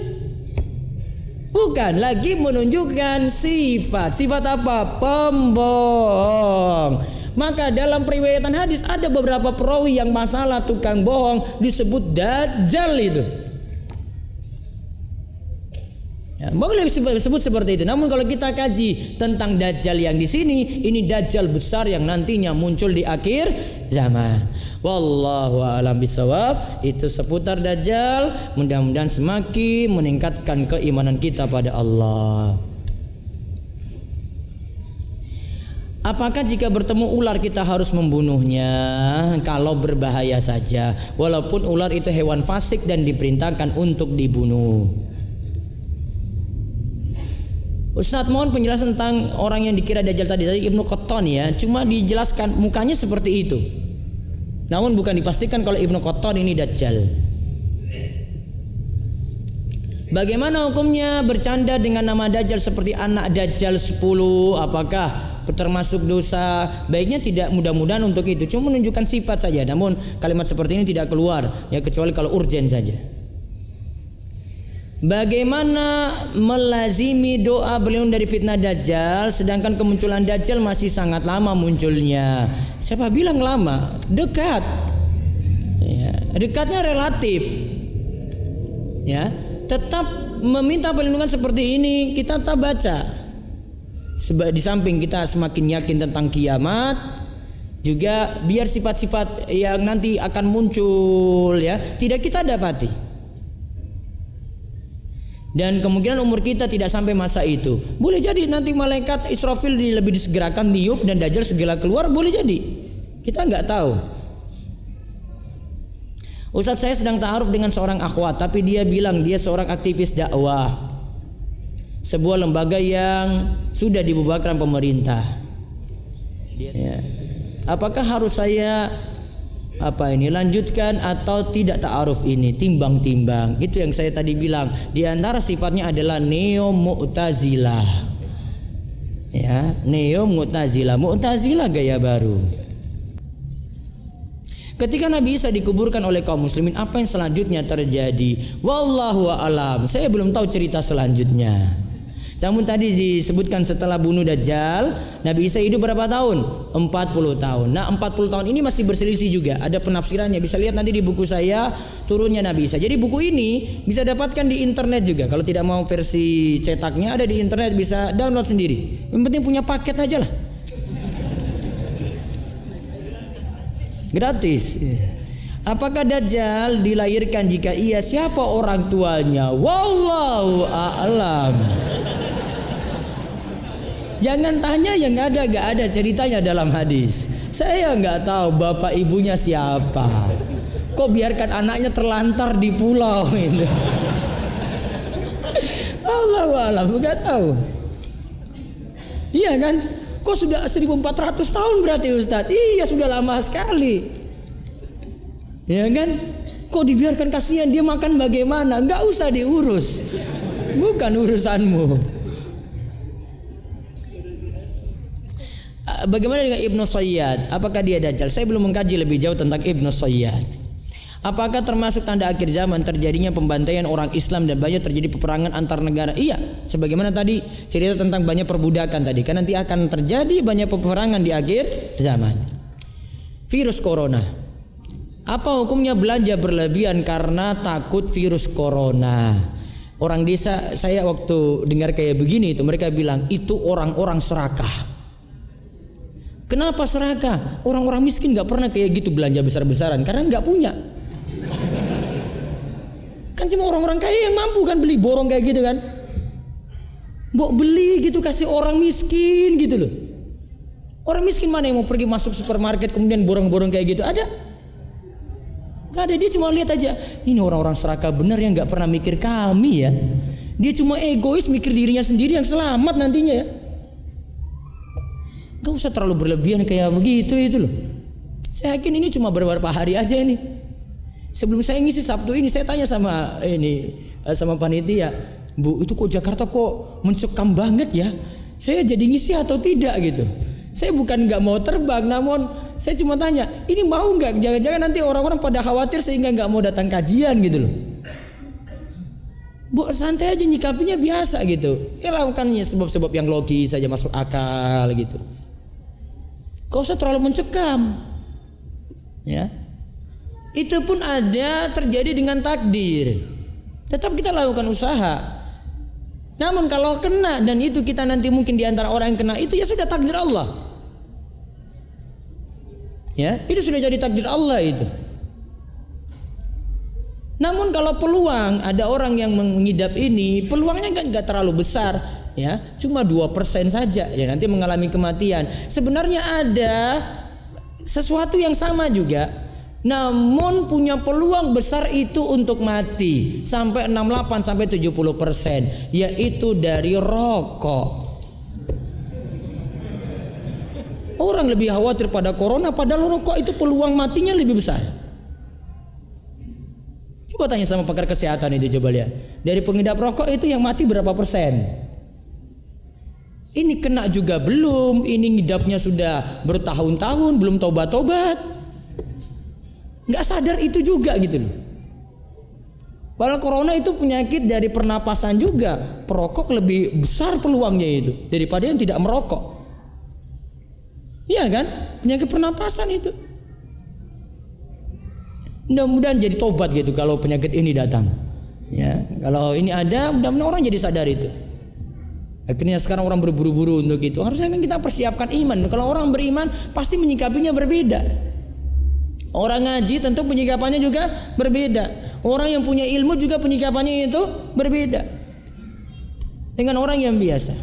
Bukan lagi menunjukkan sifat. Sifat apa? Pembohong. Maka dalam periwayatan hadis ada beberapa perawi yang masalah tukang bohong disebut Dajjal itu. Ya, boleh disebut seperti itu. Namun kalau kita kaji tentang Dajjal yang di sini, ini Dajjal besar yang nantinya muncul di akhir zaman. Wallahu a'lam bishawab. Itu seputar Dajjal. Mudah-mudahan semakin meningkatkan keimanan kita pada Allah. Apakah jika bertemu ular kita harus membunuhnya? Kalau berbahaya saja, walaupun ular itu hewan fasik dan diperintahkan untuk dibunuh. Ustadz, mohon penjelasan tentang orang yang dikira Dajjal tadi Ibnu Qattan ya. Cuma dijelaskan mukanya seperti itu, namun bukan dipastikan kalau Ibnu Qattan ini Dajjal. Bagaimana hukumnya bercanda dengan nama Dajjal seperti anak Dajjal 10? Apakah termasuk dosa? Baiknya tidak, mudah-mudahan untuk itu. Cuma menunjukkan sifat saja. Namun kalimat seperti ini tidak keluar ya, kecuali kalau urgen saja. Bagaimana melazimi doa berlindung dari fitnah Dajjal, sedangkan kemunculan Dajjal masih sangat lama munculnya? Siapa bilang lama? Dekat. Ya, dekatnya relatif. Ya, tetap meminta perlindungan seperti ini kita tetap baca. Sebab di samping kita semakin yakin tentang kiamat, juga biar sifat-sifat yang nanti akan muncul ya tidak kita dapati. Dan kemungkinan umur kita tidak sampai masa itu. Boleh jadi nanti malaikat Israfil lebih disegerakan niup dan Dajjal segera keluar, boleh jadi. Kita nggak tahu. Ustadz, saya sedang ta'aruf dengan seorang akhwat, tapi dia bilang dia seorang aktivis dakwah, sebuah lembaga yang sudah dibubarkan pemerintah. Ya. Apakah harus saya lanjutkan atau tidak ta'aruf ini? Timbang-timbang. Itu yang saya tadi bilang. Di antara sifatnya adalah neo mu'tazilah. Ya, neo mu'tazilah. Mu'tazilah gaya baru. Ketika Nabi Isa dikuburkan oleh kaum muslimin, apa yang selanjutnya terjadi? Wallahu a'lam. Saya belum tahu cerita selanjutnya. Namun tadi disebutkan setelah bunuh Dajjal, Nabi Isa hidup berapa tahun? 40 tahun. Nah, 40 tahun ini masih berselisih juga. Ada penafsirannya. Bisa lihat nanti di buku saya, Turunnya Nabi Isa. Jadi buku ini bisa dapatkan di internet juga. Kalau tidak mau versi cetaknya, ada di internet, bisa download sendiri. Yang penting punya paket aja lah. Gratis. Apakah Dajjal dilahirkan? Jika iya, siapa orang tuanya? Wallahu a'lam. Jangan tanya yang ada, gak ada ceritanya dalam hadis. Saya nggak tahu bapak ibunya siapa. Kok biarkan anaknya terlantar di pulau itu? Allahu a'lam, nggak tahu. Iya kan? Kok sudah 1400 tahun berarti Ustadz? Iya, sudah lama sekali. Ya kan? Kok dibiarkan, kasihan dia makan bagaimana? Nggak usah diurus. Bukan urusanmu. Bagaimana dengan Ibnu Sayyad? Apakah dia Dajjal? Saya belum mengkaji lebih jauh tentang Ibnu Sayyad. Apakah termasuk tanda akhir zaman terjadinya pembantaian orang Islam dan banyak terjadi peperangan antar negara? Iya, sebagaimana tadi cerita tentang banyak perbudakan tadi, kan nanti akan terjadi banyak peperangan di akhir zaman. Virus corona. Apa hukumnya belanja berlebihan karena takut virus corona? Orang desa saya waktu dengar kayak begini itu mereka bilang itu orang-orang serakah. Kenapa serakah? Orang-orang miskin nggak pernah kayak gitu belanja besar-besaran karena nggak punya. Kan cuma orang-orang kaya yang mampu kan beli borong kayak gitu kan. Mbok beli gitu kasih orang miskin gitu loh. Orang miskin mana yang mau pergi masuk supermarket kemudian borong-borong kayak gitu? Ada? Gak ada, dia cuma lihat aja. Ini orang-orang serakah bener yang gak pernah mikir kami ya. Dia cuma egois mikir dirinya sendiri yang selamat nantinya ya. Gak usah terlalu berlebihan kayak begitu itu loh. Saya yakin ini cuma beberapa hari aja ini. Sebelum saya ngisi Sabtu ini saya tanya sama panitia, Bu, itu kok Jakarta kok mencekam banget ya? Saya jadi ngisi atau tidak gitu. Saya bukan nggak mau terbang, namun saya cuma tanya, ini mau nggak? Jangan-jangan nanti orang-orang pada khawatir sehingga nggak mau datang kajian gitu loh. Bu, santai aja nyikapinya biasa gitu. Ya lakukannya sebab-sebab yang logis saja masuk akal gitu. Kau usah terlalu mencekam, ya. Itu pun ada terjadi dengan takdir. Tetap kita lakukan usaha. Namun kalau kena dan itu kita nanti mungkin di antara orang yang kena itu ya sudah takdir Allah. Ya, itu sudah jadi takdir Allah itu. Namun kalau peluang ada orang yang mengidap ini, peluangnya kan enggak terlalu besar, ya. Cuma 2% saja ya nanti mengalami kematian. Sebenarnya ada sesuatu yang sama juga. Namun punya peluang besar itu untuk mati sampai 68 sampai 70%, yaitu dari rokok. Orang lebih khawatir pada corona padahal rokok itu peluang matinya lebih besar. Coba tanya sama pakar kesehatan itu, coba lihat. Dari pengidap rokok itu yang mati berapa persen? Ini kena juga belum, ini ngidapnya sudah bertahun-tahun belum tobat-tobat. Nggak sadar itu juga gitu loh. Padahal corona itu penyakit dari pernapasan juga. Perokok lebih besar peluangnya itu daripada yang tidak merokok. Iya kan? Penyakit pernapasan itu. Mudah-mudahan jadi tobat gitu kalau penyakit ini datang. Ya, kalau ini ada, mudah-mudahan orang jadi sadar itu. Akhirnya sekarang orang berburu-buru untuk itu. Harusnya kan kita persiapkan iman. Kalau orang beriman pasti menyikapinya berbeda. Orang ngaji tentu penyikapannya juga berbeda. Orang yang punya ilmu juga penyikapannya itu berbeda dengan orang yang biasa.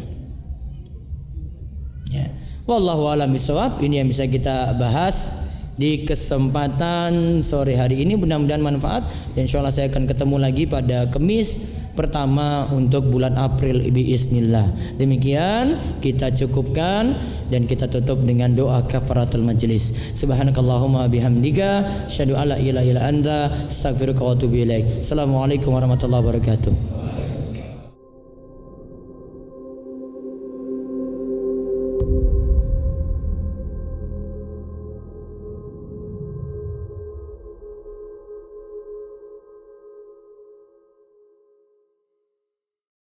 Ya. Wallahu a'lam bishawab. Ini yang bisa kita bahas di kesempatan sore hari ini. Mudah-mudahan manfaat. Dan insyaallah saya akan ketemu lagi pada Kamis pertama untuk bulan April biiznillah. Demikian kita cukupkan dan kita tutup dengan doa kafaratul majlis. Subhanakallahumma bihamdika asyhadu alla ilaha illa anta astaghfiruka wa atubu ilaik. Assalamualaikum warahmatullahi wabarakatuh.